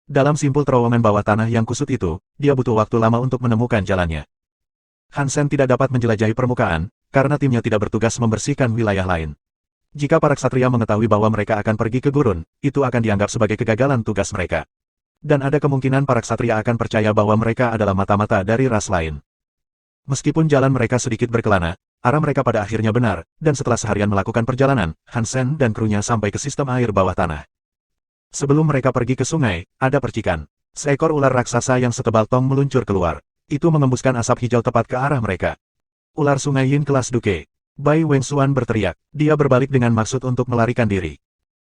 Dalam simpul terowongan bawah tanah yang kusut itu, dia butuh waktu lama untuk menemukan jalannya. Hansen tidak dapat menjelajahi permukaan, karena timnya tidak bertugas membersihkan wilayah lain. Jika para ksatria mengetahui bahwa mereka akan pergi ke gurun, itu akan dianggap sebagai kegagalan tugas mereka. Dan ada kemungkinan para ksatria akan percaya bahwa mereka adalah mata-mata dari ras lain. Meskipun jalan mereka sedikit berkelana, arah mereka pada akhirnya benar, dan setelah seharian melakukan perjalanan, Hansen dan krunya sampai ke sistem air bawah tanah. Sebelum mereka pergi ke sungai, ada percikan. Seekor ular raksasa yang setebal tong meluncur keluar. Itu mengembuskan asap hijau tepat ke arah mereka. Ular sungai Yin kelas Duke. Bai Wengsuan berteriak. Dia berbalik dengan maksud untuk melarikan diri.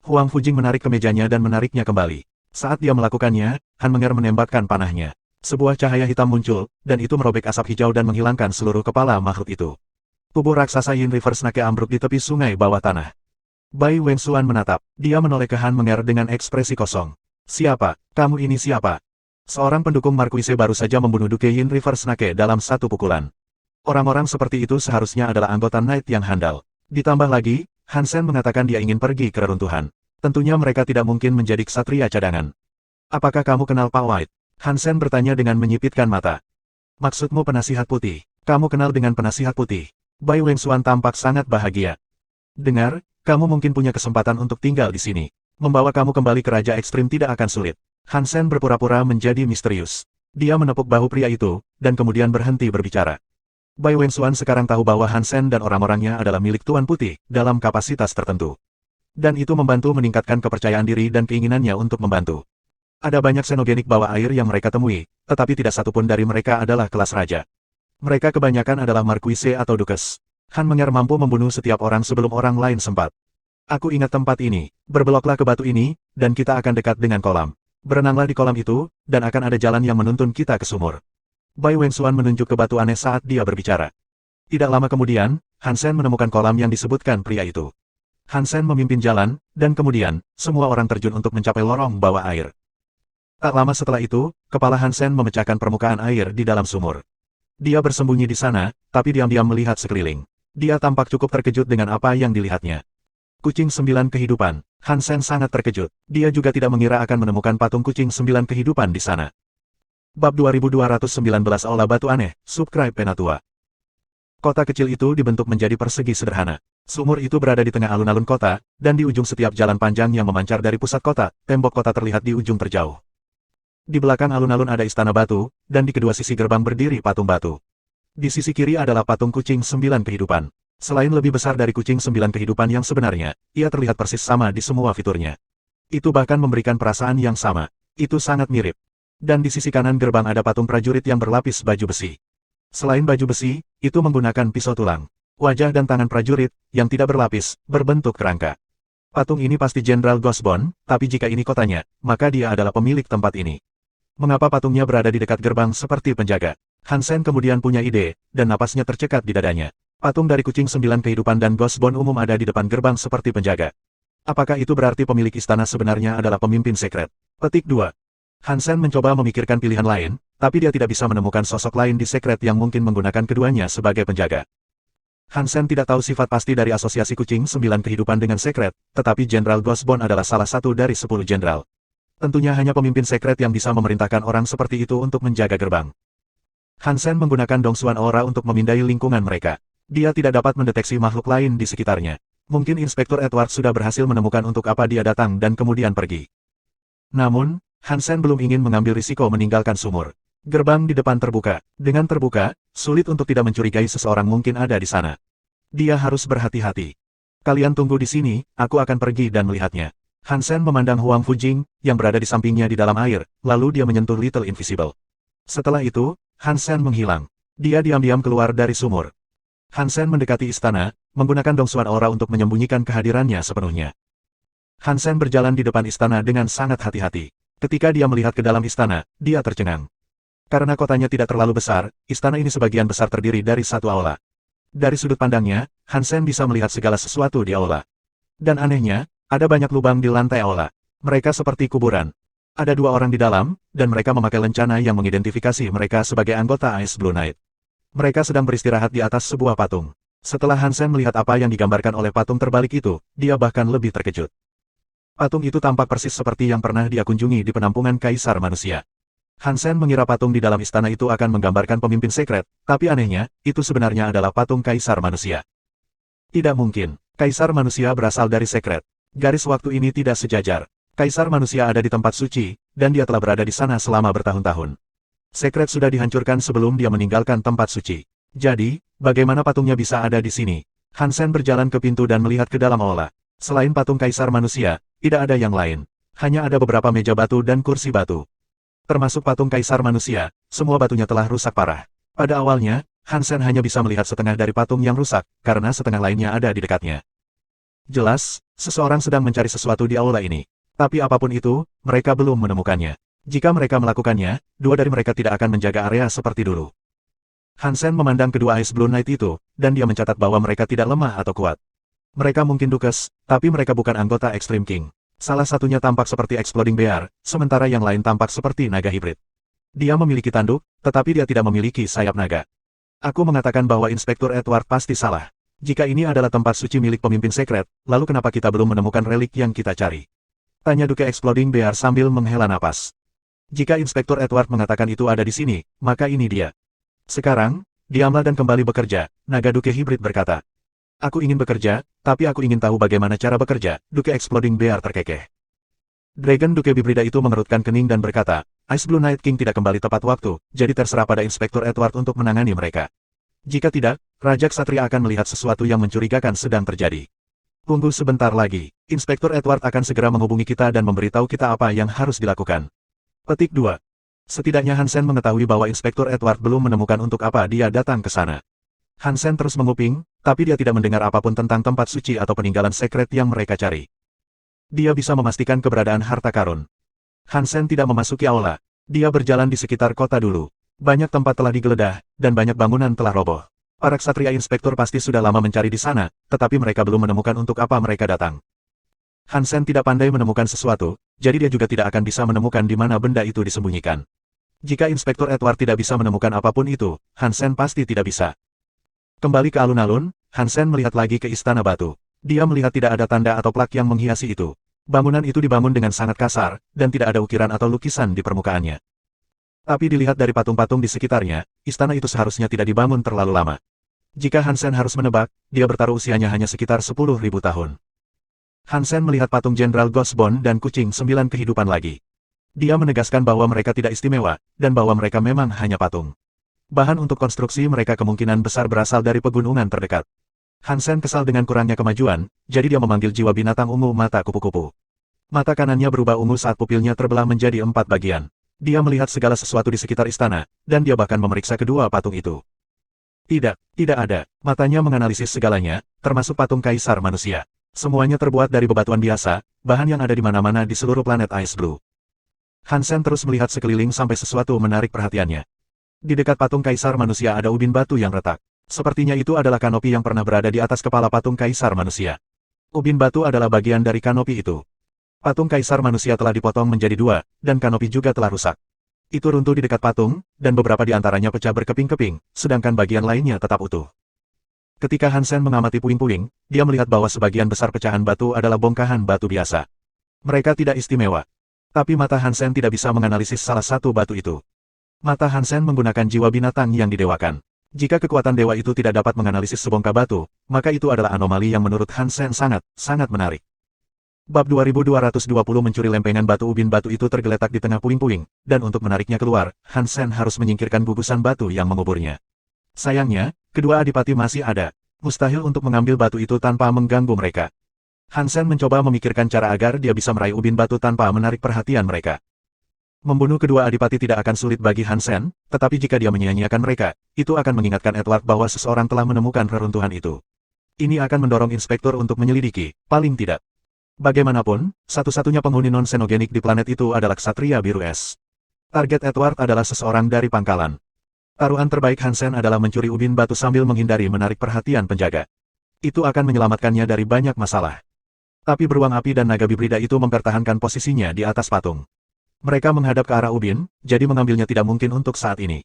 Huang Fujing menarik kemejanya dan menariknya kembali. Saat dia melakukannya, Han Menger menembakkan panahnya. Sebuah cahaya hitam muncul, dan itu merobek asap hijau dan menghilangkan seluruh kepala makhluk itu. Tubuh raksasa Yin River Snake ambruk di tepi sungai bawah tanah. Bai Wengsuan menatap. Dia menoleh ke Han Menger dengan ekspresi kosong. Siapa? Kamu ini siapa? Seorang pendukung Marquise baru saja membunuh Duke Yin River Snake dalam satu pukulan. Orang-orang seperti itu seharusnya adalah anggota Knight yang handal. Ditambah lagi, Hansen mengatakan dia ingin pergi ke reruntuhan. Tentunya mereka tidak mungkin menjadi ksatria cadangan. Apakah kamu kenal Pak White? Hansen bertanya dengan menyipitkan mata. Maksudmu penasihat putih? Kamu kenal dengan penasihat putih? Bai Wengsuan tampak sangat bahagia. Dengar, kamu mungkin punya kesempatan untuk tinggal di sini. Membawa kamu kembali ke Raja Ekstrim tidak akan sulit. Hansen berpura-pura menjadi misterius. Dia menepuk bahu pria itu, dan kemudian berhenti berbicara. Bai Wengsuan sekarang tahu bahwa Hansen dan orang-orangnya adalah milik Tuan Putih, dalam kapasitas tertentu. Dan itu membantu meningkatkan kepercayaan diri dan keinginannya untuk membantu. Ada banyak xenogenik bawah air yang mereka temui, tetapi tidak satupun dari mereka adalah kelas raja. Mereka kebanyakan adalah Marquise atau Dukes. Han Menger mampu membunuh setiap orang sebelum orang lain sempat. Aku ingat tempat ini, berbeloklah ke batu ini, dan kita akan dekat dengan kolam. Berenanglah di kolam itu, dan akan ada jalan yang menuntun kita ke sumur. Bai Wengsuan menunjuk ke batu aneh saat dia berbicara. Tidak lama kemudian, Hansen menemukan kolam yang disebutkan pria itu. Hansen memimpin jalan, dan kemudian, semua orang terjun untuk mencapai lorong bawah air. Tak lama setelah itu, kepala Hansen memecahkan permukaan air di dalam sumur. Dia bersembunyi di sana, tapi diam-diam melihat sekeliling. Dia tampak cukup terkejut dengan apa yang dilihatnya. Kucing 9 kehidupan. Hansen sangat terkejut. Dia juga tidak mengira akan menemukan patung kucing 9 kehidupan di sana. Bab 2219 Aula Batu Aneh, Subscribe Penatua. Kota kecil itu dibentuk menjadi persegi sederhana. Sumur itu berada di tengah alun-alun kota, dan di ujung setiap jalan panjang yang memancar dari pusat kota, tembok kota terlihat di ujung terjauh. Di belakang alun-alun ada istana batu, dan di kedua sisi gerbang berdiri patung batu. Di sisi kiri adalah patung kucing 9 kehidupan. Selain lebih besar dari kucing 9 kehidupan yang sebenarnya, ia terlihat persis sama di semua fiturnya. Itu bahkan memberikan perasaan yang sama. Itu sangat mirip. Dan di sisi kanan gerbang ada patung prajurit yang berlapis baju besi. Selain baju besi, itu menggunakan pisau tulang. Wajah dan tangan prajurit, yang tidak berlapis, berbentuk kerangka. Patung ini pasti Jenderal Ghostbone, tapi jika ini kotanya, maka dia adalah pemilik tempat ini. Mengapa patungnya berada di dekat gerbang seperti penjaga? Hansen kemudian punya ide, dan napasnya tercekat di dadanya. Patung dari kucing 9 kehidupan dan Ghostbone umum ada di depan gerbang seperti penjaga. Apakah itu berarti pemilik istana sebenarnya adalah pemimpin sekret? Petik 2. Hansen mencoba memikirkan pilihan lain, tapi dia tidak bisa menemukan sosok lain di sekret yang mungkin menggunakan keduanya sebagai penjaga. Hansen tidak tahu sifat pasti dari asosiasi kucing 9 kehidupan dengan sekret, tetapi Jenderal Ghostbone adalah salah satu dari 10 jenderal. Tentunya hanya pemimpin sekret yang bisa memerintahkan orang seperti itu untuk menjaga gerbang. Hansen menggunakan Dongsuan Aura untuk memindai lingkungan mereka. Dia tidak dapat mendeteksi makhluk lain di sekitarnya. Mungkin Inspektur Edward sudah berhasil menemukan untuk apa dia datang dan kemudian pergi. Namun, Hansen belum ingin mengambil risiko meninggalkan sumur. Gerbang di depan terbuka. Dengan terbuka, sulit untuk tidak mencurigai seseorang mungkin ada di sana. Dia harus berhati-hati. Kalian tunggu di sini, aku akan pergi dan melihatnya. Hansen memandang Huang Fujing, yang berada di sampingnya di dalam air, lalu dia menyentuh Little Invisible. Setelah itu, Hansen menghilang. Dia diam-diam keluar dari sumur. Hansen mendekati istana, menggunakan Dongsuan Aura untuk menyembunyikan kehadirannya sepenuhnya. Hansen berjalan di depan istana dengan sangat hati-hati. Ketika dia melihat ke dalam istana, dia tercengang. Karena kotanya tidak terlalu besar, istana ini sebagian besar terdiri dari satu aula. Dari sudut pandangnya, Hansen bisa melihat segala sesuatu di aula. Dan anehnya, ada banyak lubang di lantai aula. Mereka seperti kuburan. Ada 2 orang di dalam, dan mereka memakai lencana yang mengidentifikasi mereka sebagai anggota Ice Blue Knight. Mereka sedang beristirahat di atas sebuah patung. Setelah Hansen melihat apa yang digambarkan oleh patung terbalik itu, dia bahkan lebih terkejut. Patung itu tampak persis seperti yang pernah dia kunjungi di penampungan Kaisar Manusia. Hansen mengira patung di dalam istana itu akan menggambarkan pemimpin sekret, tapi anehnya, itu sebenarnya adalah patung Kaisar Manusia. Tidak mungkin, Kaisar Manusia berasal dari sekret. Garis waktu ini tidak sejajar. Kaisar Manusia ada di tempat suci, dan dia telah berada di sana selama bertahun-tahun. Sekret sudah dihancurkan sebelum dia meninggalkan tempat suci. Jadi, bagaimana patungnya bisa ada di sini? Hansen berjalan ke pintu dan melihat ke dalam aula. Selain patung Kaisar Manusia, tidak ada yang lain. Hanya ada beberapa meja batu dan kursi batu. Termasuk patung Kaisar Manusia, semua batunya telah rusak parah. Pada awalnya, Hansen hanya bisa melihat setengah dari patung yang rusak, karena setengah lainnya ada di dekatnya. Jelas, seseorang sedang mencari sesuatu di aula ini. Tapi apapun itu, mereka belum menemukannya. Jika mereka melakukannya, dua dari mereka tidak akan menjaga area seperti dulu. Hansen memandang kedua Ice Blue Knight itu, dan dia mencatat bahwa mereka tidak lemah atau kuat. Mereka mungkin dukes, tapi mereka bukan anggota Extreme King. Salah satunya tampak seperti Exploding Bear, sementara yang lain tampak seperti naga hibrid. Dia memiliki tanduk, tetapi dia tidak memiliki sayap naga. Aku mengatakan bahwa Inspektur Edward pasti salah. Jika ini adalah tempat suci milik pemimpin sekret, lalu kenapa kita belum menemukan relik yang kita cari? Tanya Duke Exploding Bear sambil menghela napas. Jika Inspektur Edward mengatakan itu ada di sini, maka ini dia. Sekarang, diamlah dan kembali bekerja, naga Duke hibrid berkata. Aku ingin bekerja, tapi aku ingin tahu bagaimana cara bekerja, Duke Exploding Bear terkekeh. Dragon Duke Bibrida itu mengerutkan kening dan berkata, Ice Blue Night King tidak kembali tepat waktu, jadi terserah pada Inspektur Edward untuk menangani mereka. Jika tidak, Raja Ksatria akan melihat sesuatu yang mencurigakan sedang terjadi. Tunggu sebentar lagi, Inspektur Edward akan segera menghubungi kita dan memberitahu kita apa yang harus dilakukan. Petik 2. Setidaknya Hansen mengetahui bahwa Inspektur Edward belum menemukan untuk apa dia datang ke sana. Hansen terus menguping, tapi dia tidak mendengar apapun tentang tempat suci atau peninggalan sekret yang mereka cari. Dia bisa memastikan keberadaan harta karun. Hansen tidak memasuki aula. Dia berjalan di sekitar kota dulu. Banyak tempat telah digeledah, dan banyak bangunan telah roboh. Para ksatria inspektur pasti sudah lama mencari di sana, tetapi mereka belum menemukan untuk apa mereka datang. Hansen tidak pandai menemukan sesuatu, jadi dia juga tidak akan bisa menemukan di mana benda itu disembunyikan. Jika Inspektur Edward tidak bisa menemukan apapun itu, Hansen pasti tidak bisa. Kembali ke alun-alun, Hansen melihat lagi ke Istana Batu. Dia melihat tidak ada tanda atau plak yang menghiasi itu. Bangunan itu dibangun dengan sangat kasar, dan tidak ada ukiran atau lukisan di permukaannya. Tapi dilihat dari patung-patung di sekitarnya, istana itu seharusnya tidak dibangun terlalu lama. Jika Hansen harus menebak, dia bertaruh usianya hanya sekitar 10.000 tahun. Hansen melihat patung Jenderal Ghostbone dan kucing 9 kehidupan lagi. Dia menegaskan bahwa mereka tidak istimewa, dan bahwa mereka memang hanya patung. Bahan untuk konstruksi mereka kemungkinan besar berasal dari pegunungan terdekat. Hansen kesal dengan kurangnya kemajuan, jadi dia memanggil jiwa binatang ungu mata kupu-kupu. Mata kanannya berubah ungu saat pupilnya terbelah menjadi 4 bagian. Dia melihat segala sesuatu di sekitar istana, dan dia bahkan memeriksa kedua patung itu. Tidak ada. Matanya menganalisis segalanya, termasuk patung kaisar manusia. Semuanya terbuat dari bebatuan biasa, bahan yang ada di mana-mana di seluruh planet Ice Blue. Hansen terus melihat sekeliling sampai sesuatu menarik perhatiannya. Di dekat patung kaisar manusia ada ubin batu yang retak. Sepertinya itu adalah kanopi yang pernah berada di atas kepala patung kaisar manusia. Ubin batu adalah bagian dari kanopi itu. Patung kaisar manusia telah dipotong menjadi 2, dan kanopi juga telah rusak. Itu runtuh di dekat patung, dan beberapa di antaranya pecah berkeping-keping, sedangkan bagian lainnya tetap utuh. Ketika Hansen mengamati puing-puing, dia melihat bahwa sebagian besar pecahan batu adalah bongkahan batu biasa. Mereka tidak istimewa. Tapi mata Hansen tidak bisa menganalisis salah satu batu itu. Mata Hansen menggunakan jiwa binatang yang didewakan. Jika kekuatan dewa itu tidak dapat menganalisis sebongkah batu, maka itu adalah anomali yang menurut Hansen sangat menarik. Bab 2220 mencuri lempengan batu ubin batu itu tergeletak di tengah puing-puing, dan untuk menariknya keluar, Hansen harus menyingkirkan gugusan batu yang menguburnya. Sayangnya, kedua adipati masih ada. Mustahil untuk mengambil batu itu tanpa mengganggu mereka. Hansen mencoba memikirkan cara agar dia bisa meraih ubin batu tanpa menarik perhatian mereka. Membunuh kedua adipati tidak akan sulit bagi Hansen, tetapi jika dia menyia-nyiakan mereka, itu akan mengingatkan Edward bahwa seseorang telah menemukan reruntuhan itu. Ini akan mendorong inspektur untuk menyelidiki, paling tidak. Bagaimanapun, satu-satunya penghuni non-xenogenik di planet itu adalah Ksatria Biru Es. Target Edward adalah seseorang dari pangkalan. Taruhan terbaik Hansen adalah mencuri ubin batu sambil menghindari menarik perhatian penjaga. Itu akan menyelamatkannya dari banyak masalah. Tapi beruang api dan naga bibrida itu mempertahankan posisinya di atas patung. Mereka menghadap ke arah ubin, jadi mengambilnya tidak mungkin untuk saat ini.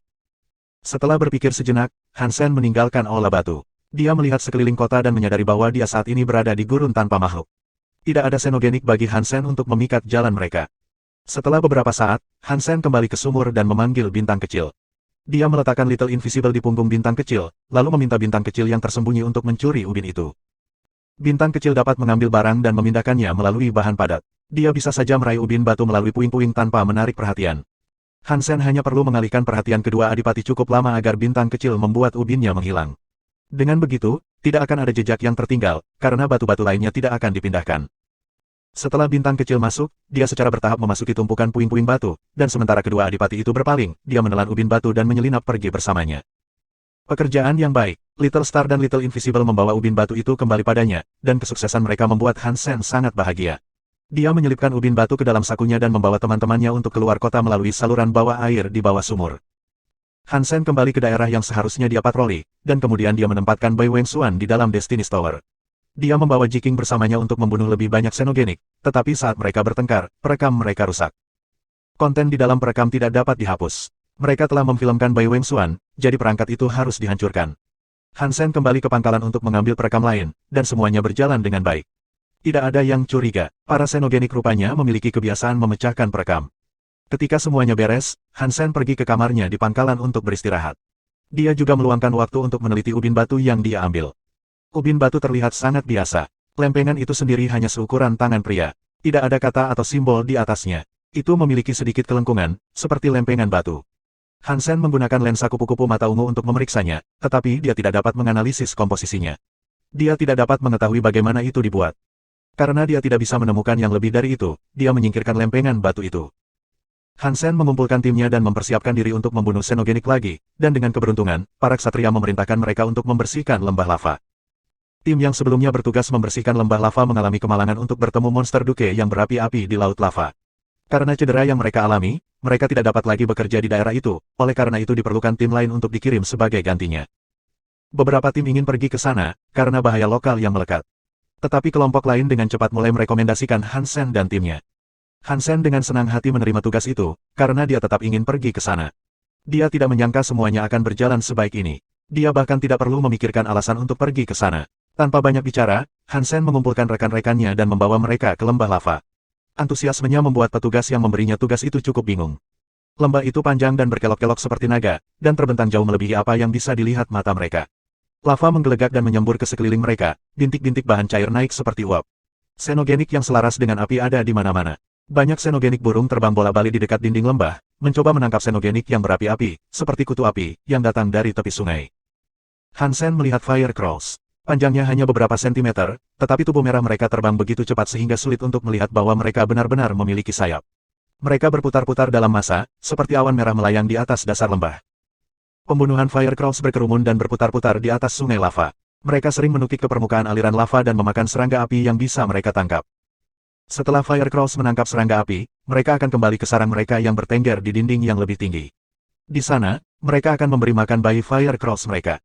Setelah berpikir sejenak, Hansen meninggalkan aula batu. Dia melihat sekeliling kota dan menyadari bahwa dia saat ini berada di gurun tanpa makhluk. Tidak ada xenogenik bagi Hansen untuk memikat jalan mereka. Setelah beberapa saat, Hansen kembali ke sumur dan memanggil bintang kecil. Dia meletakkan Little Invisible di punggung bintang kecil, lalu meminta bintang kecil yang tersembunyi untuk mencuri ubin itu. Bintang kecil dapat mengambil barang dan memindahkannya melalui bahan padat. Dia bisa saja meraih ubin batu melalui puing-puing tanpa menarik perhatian. Hansen hanya perlu mengalihkan perhatian kedua adipati cukup lama agar bintang kecil membuat ubinnya menghilang. Dengan begitu, tidak akan ada jejak yang tertinggal, karena batu-batu lainnya tidak akan dipindahkan. Setelah bintang kecil masuk, dia secara bertahap memasuki tumpukan puing-puing batu, dan sementara kedua adipati itu berpaling, dia menelan ubin batu dan menyelinap pergi bersamanya. Pekerjaan yang baik. Little Star dan Little Invisible membawa ubin batu itu kembali padanya, dan kesuksesan mereka membuat Hansen sangat bahagia. Dia menyelipkan ubin batu ke dalam sakunya dan membawa teman-temannya untuk keluar kota melalui saluran bawah air di bawah sumur. Hansen kembali ke daerah yang seharusnya dia patroli, dan kemudian dia menempatkan Bai Wengsuan di dalam Destiny's Tower. Dia membawa Jiking bersamanya untuk membunuh lebih banyak Xenogenik, tetapi saat mereka bertengkar, perekam mereka rusak. Konten di dalam perekam tidak dapat dihapus. Mereka telah memfilmkan Bai Wengsuan, jadi perangkat itu harus dihancurkan. Hansen kembali ke pangkalan untuk mengambil perekam lain, dan semuanya berjalan dengan baik. Tidak ada yang curiga, para Xenogenik rupanya memiliki kebiasaan memecahkan perekam. Ketika semuanya beres, Hansen pergi ke kamarnya di pangkalan untuk beristirahat. Dia juga meluangkan waktu untuk meneliti ubin batu yang dia ambil. Ubin batu terlihat sangat biasa. Lempengan itu sendiri hanya seukuran tangan pria. Tidak ada kata atau simbol di atasnya. Itu memiliki sedikit kelengkungan, seperti lempengan batu. Hansen menggunakan lensa kupu-kupu mata ungu untuk memeriksanya, tetapi dia tidak dapat menganalisis komposisinya. Dia tidak dapat mengetahui bagaimana itu dibuat. Karena dia tidak bisa menemukan yang lebih dari itu, dia menyingkirkan lempengan batu itu. Hansen mengumpulkan timnya dan mempersiapkan diri untuk membunuh Xenogenik lagi, dan dengan keberuntungan, para ksatria memerintahkan mereka untuk membersihkan lembah lava. Tim yang sebelumnya bertugas membersihkan lembah lava mengalami kemalangan untuk bertemu monster Duke yang berapi-api di laut lava. Karena cedera yang mereka alami, mereka tidak dapat lagi bekerja di daerah itu, oleh karena itu diperlukan tim lain untuk dikirim sebagai gantinya. Beberapa tim ingin pergi ke sana, karena bahaya lokal yang melekat. Tetapi kelompok lain dengan cepat mulai merekomendasikan Hansen dan timnya. Hansen dengan senang hati menerima tugas itu, karena dia tetap ingin pergi ke sana. Dia tidak menyangka semuanya akan berjalan sebaik ini. Dia bahkan tidak perlu memikirkan alasan untuk pergi ke sana. Tanpa banyak bicara, Hansen mengumpulkan rekan-rekannya dan membawa mereka ke lembah lava. Antusiasmenya membuat petugas yang memberinya tugas itu cukup bingung. Lembah itu panjang dan berkelok-kelok seperti naga, dan terbentang jauh melebihi apa yang bisa dilihat mata mereka. Lava menggelegak dan menyembur ke sekeliling mereka, bintik-bintik bahan cair naik seperti uap. Xenogenik yang selaras dengan api ada di mana-mana. Banyak Xenogenik burung terbang bola-balik di dekat dinding lembah, mencoba menangkap Xenogenik yang berapi-api, seperti kutu api, yang datang dari tepi sungai. Hansen melihat Fire Crows. Panjangnya hanya beberapa sentimeter, tetapi tubuh merah mereka terbang begitu cepat sehingga sulit untuk melihat bahwa mereka benar-benar memiliki sayap. Mereka berputar-putar dalam massa, seperti awan merah melayang di atas dasar lembah. Pembunuhan Fire Crows berkerumun dan berputar-putar di atas sungai lava. Mereka sering menukik ke permukaan aliran lava dan memakan serangga api yang bisa mereka tangkap. Setelah Fire Crows menangkap serangga api, mereka akan kembali ke sarang mereka yang bertengger di dinding yang lebih tinggi. Di sana, mereka akan memberi makan bayi Fire Crows mereka.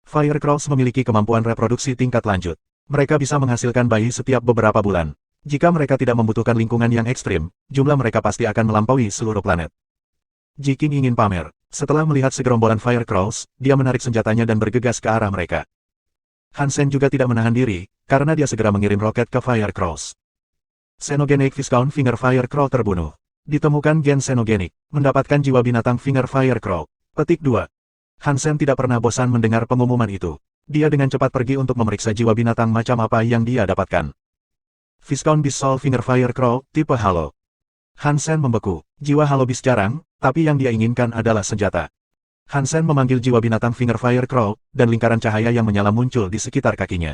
Fire Crows memiliki kemampuan reproduksi tingkat lanjut. Mereka bisa menghasilkan bayi setiap beberapa bulan. Jika mereka tidak membutuhkan lingkungan yang ekstrim, jumlah mereka pasti akan melampaui seluruh planet. Jiking ingin pamer. Setelah melihat segerombolan Fire Crows, dia menarik senjatanya dan bergegas ke arah mereka. Hansen juga tidak menahan diri, karena dia segera mengirim roket ke Fire Crows. Xenogenik Viscount Finger Fire Crow terbunuh. Ditemukan gen Xenogenik, mendapatkan jiwa binatang Finger Fire Crow. Petik 2. Hansen tidak pernah bosan mendengar pengumuman itu. Dia dengan cepat pergi untuk memeriksa jiwa binatang macam apa yang dia dapatkan. Viscount Beast Soul Finger Fire Crow, tipe halo. Hansen membeku. Jiwa halo bis jarang, tapi yang dia inginkan adalah senjata. Hansen memanggil jiwa binatang Finger Fire Crow, dan lingkaran cahaya yang menyala muncul di sekitar kakinya.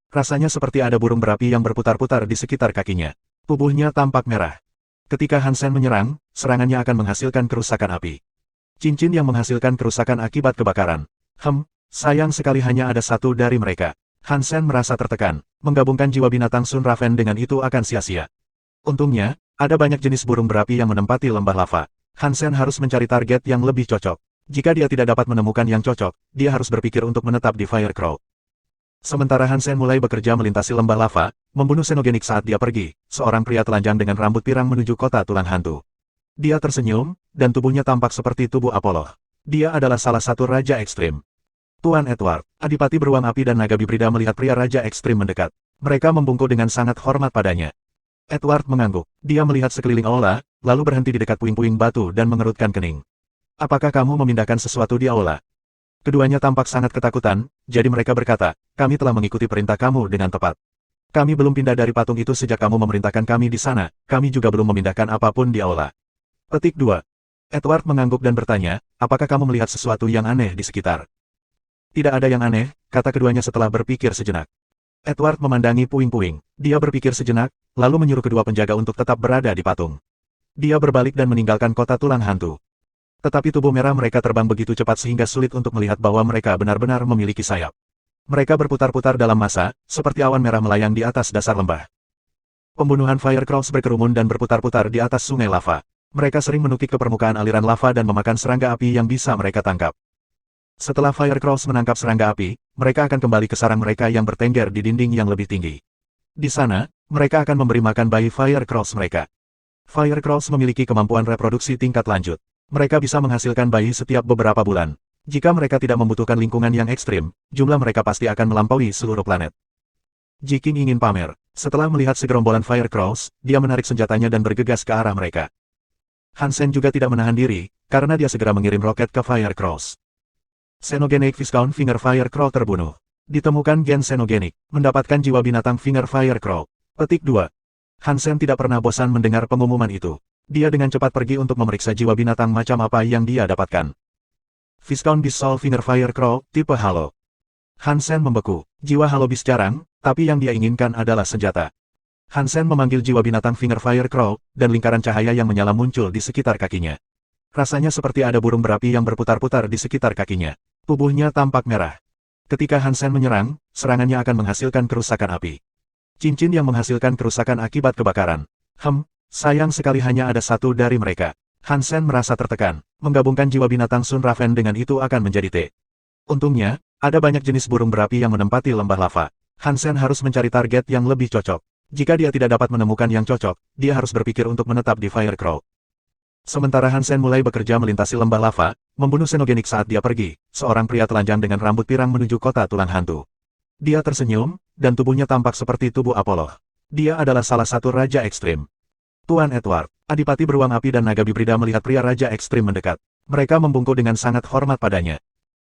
Rasanya seperti ada burung berapi yang berputar-putar di sekitar kakinya. Tubuhnya tampak merah. Ketika Hansen menyerang, serangannya akan menghasilkan kerusakan api. Cincin yang menghasilkan kerusakan akibat kebakaran. Sayang sekali hanya ada satu dari mereka. Hansen merasa tertekan. Menggabungkan jiwa binatang Sun Raven dengan itu akan sia-sia. Untungnya, ada banyak jenis burung berapi yang menempati lembah lava. Hansen harus mencari target yang lebih cocok. Jika dia tidak dapat menemukan yang cocok, dia harus berpikir untuk menetap di Fire Crow. Sementara Hansen mulai bekerja melintasi lembah lava, membunuh Xenogenik saat dia pergi, seorang pria telanjang dengan rambut pirang menuju kota tulang hantu. Dia tersenyum, dan tubuhnya tampak seperti tubuh Apollo. Dia adalah salah satu raja ekstrim. Tuan Edward, adipati beruang api dan naga bibrida melihat pria raja ekstrim mendekat. Mereka membungkuk dengan sangat hormat padanya. Edward mengangguk. Dia melihat sekeliling aula, lalu berhenti di dekat puing-puing batu dan mengerutkan kening. Apakah kamu memindahkan sesuatu di aula? Keduanya tampak sangat ketakutan, jadi mereka berkata, kami telah mengikuti perintah kamu dengan tepat. Kami belum pindah dari patung itu sejak kamu memerintahkan kami di sana, kami juga belum memindahkan apapun di aula. Petik 2. Edward mengangguk dan bertanya, apakah kamu melihat sesuatu yang aneh di sekitar? Tidak ada yang aneh, kata keduanya setelah berpikir sejenak. Edward memandangi puing-puing. Dia berpikir sejenak, lalu menyuruh kedua penjaga untuk tetap berada di patung. Dia berbalik dan meninggalkan kota tulang hantu. Tetapi tubuh merah mereka terbang begitu cepat sehingga sulit untuk melihat bahwa mereka benar-benar memiliki sayap. Mereka berputar-putar dalam massa, seperti awan merah melayang di atas dasar lembah. Pembunuhan Firecrows berkerumun dan berputar-putar di atas sungai lava. Mereka sering menukik ke permukaan aliran lava dan memakan serangga api yang bisa mereka tangkap. Setelah Firecrows menangkap serangga api, mereka akan kembali ke sarang mereka yang bertengger di dinding yang lebih tinggi. Di sana, mereka akan memberi makan bayi Firecrows mereka. Firecrows memiliki kemampuan reproduksi tingkat lanjut. Mereka bisa menghasilkan bayi setiap beberapa bulan. Jika mereka tidak membutuhkan lingkungan yang ekstrim, jumlah mereka pasti akan melampaui seluruh planet. Jiking ingin pamer. Setelah melihat segerombolan Firecrows, dia menarik senjatanya dan bergegas ke arah mereka. Hansen juga tidak menahan diri, karena dia segera mengirim roket ke Firecrows. Xenogenic Viscount Finger Firecrow terbunuh. Ditemukan gen xenogenik, mendapatkan jiwa binatang Finger Firecrow. Petik 2. Hansen tidak pernah bosan mendengar pengumuman itu. Dia dengan cepat pergi untuk memeriksa jiwa binatang macam apa yang dia dapatkan. Viscount Beast Soul Finger Firecrow, tipe Halo. Hansen membeku. Jiwa Halo Beast jarang, tapi yang dia inginkan adalah senjata. Hansen memanggil jiwa binatang Finger Firecrow, dan lingkaran cahaya yang menyala muncul di sekitar kakinya. Rasanya seperti ada burung berapi yang berputar-putar di sekitar kakinya. Tubuhnya tampak merah. Ketika Hansen menyerang, serangannya akan menghasilkan kerusakan api. Cincin yang menghasilkan kerusakan akibat kebakaran. Sayang sekali hanya ada satu dari mereka. Hansen merasa tertekan. Menggabungkan jiwa binatang Sun Raven dengan itu akan menjadi T. Untungnya, ada banyak jenis burung berapi yang menempati lembah lava. Hansen harus mencari target yang lebih cocok. Jika dia tidak dapat menemukan yang cocok, dia harus berpikir untuk menetap di Firecrow. Sementara Hansen mulai bekerja melintasi lembah lava, membunuh xenogenik saat dia pergi, seorang pria telanjang dengan rambut pirang menuju kota tulang hantu. Dia tersenyum, dan tubuhnya tampak seperti tubuh Apollo. Dia adalah salah satu raja ekstrim. Tuan Edward, Adipati Beruang Api dan Naga Bibrida melihat pria raja ekstrim mendekat. Mereka membungkuk dengan sangat hormat padanya.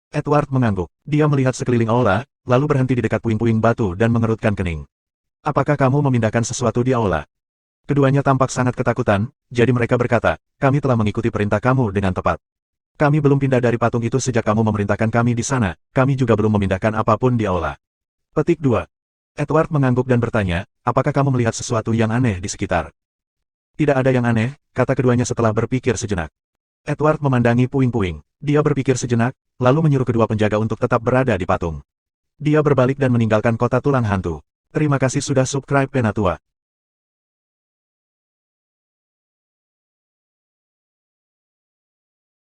Edward mengangguk. Dia melihat sekeliling aula, lalu berhenti di dekat puing-puing batu dan mengerutkan kening. Apakah kamu memindahkan sesuatu di aula? Keduanya tampak sangat ketakutan, jadi mereka berkata, kami telah mengikuti perintah kamu dengan tepat. Kami belum pindah dari patung itu sejak kamu memerintahkan kami di sana, kami juga belum memindahkan apapun di aula. Petik 2. Edward mengangguk dan bertanya, apakah kamu melihat sesuatu yang aneh di sekitar? Tidak ada yang aneh, kata keduanya setelah berpikir sejenak. Edward memandangi puing-puing. Dia berpikir sejenak, lalu menyuruh kedua penjaga untuk tetap berada di patung. Dia berbalik dan meninggalkan kota tulang hantu. Terima kasih sudah subscribe Penatua.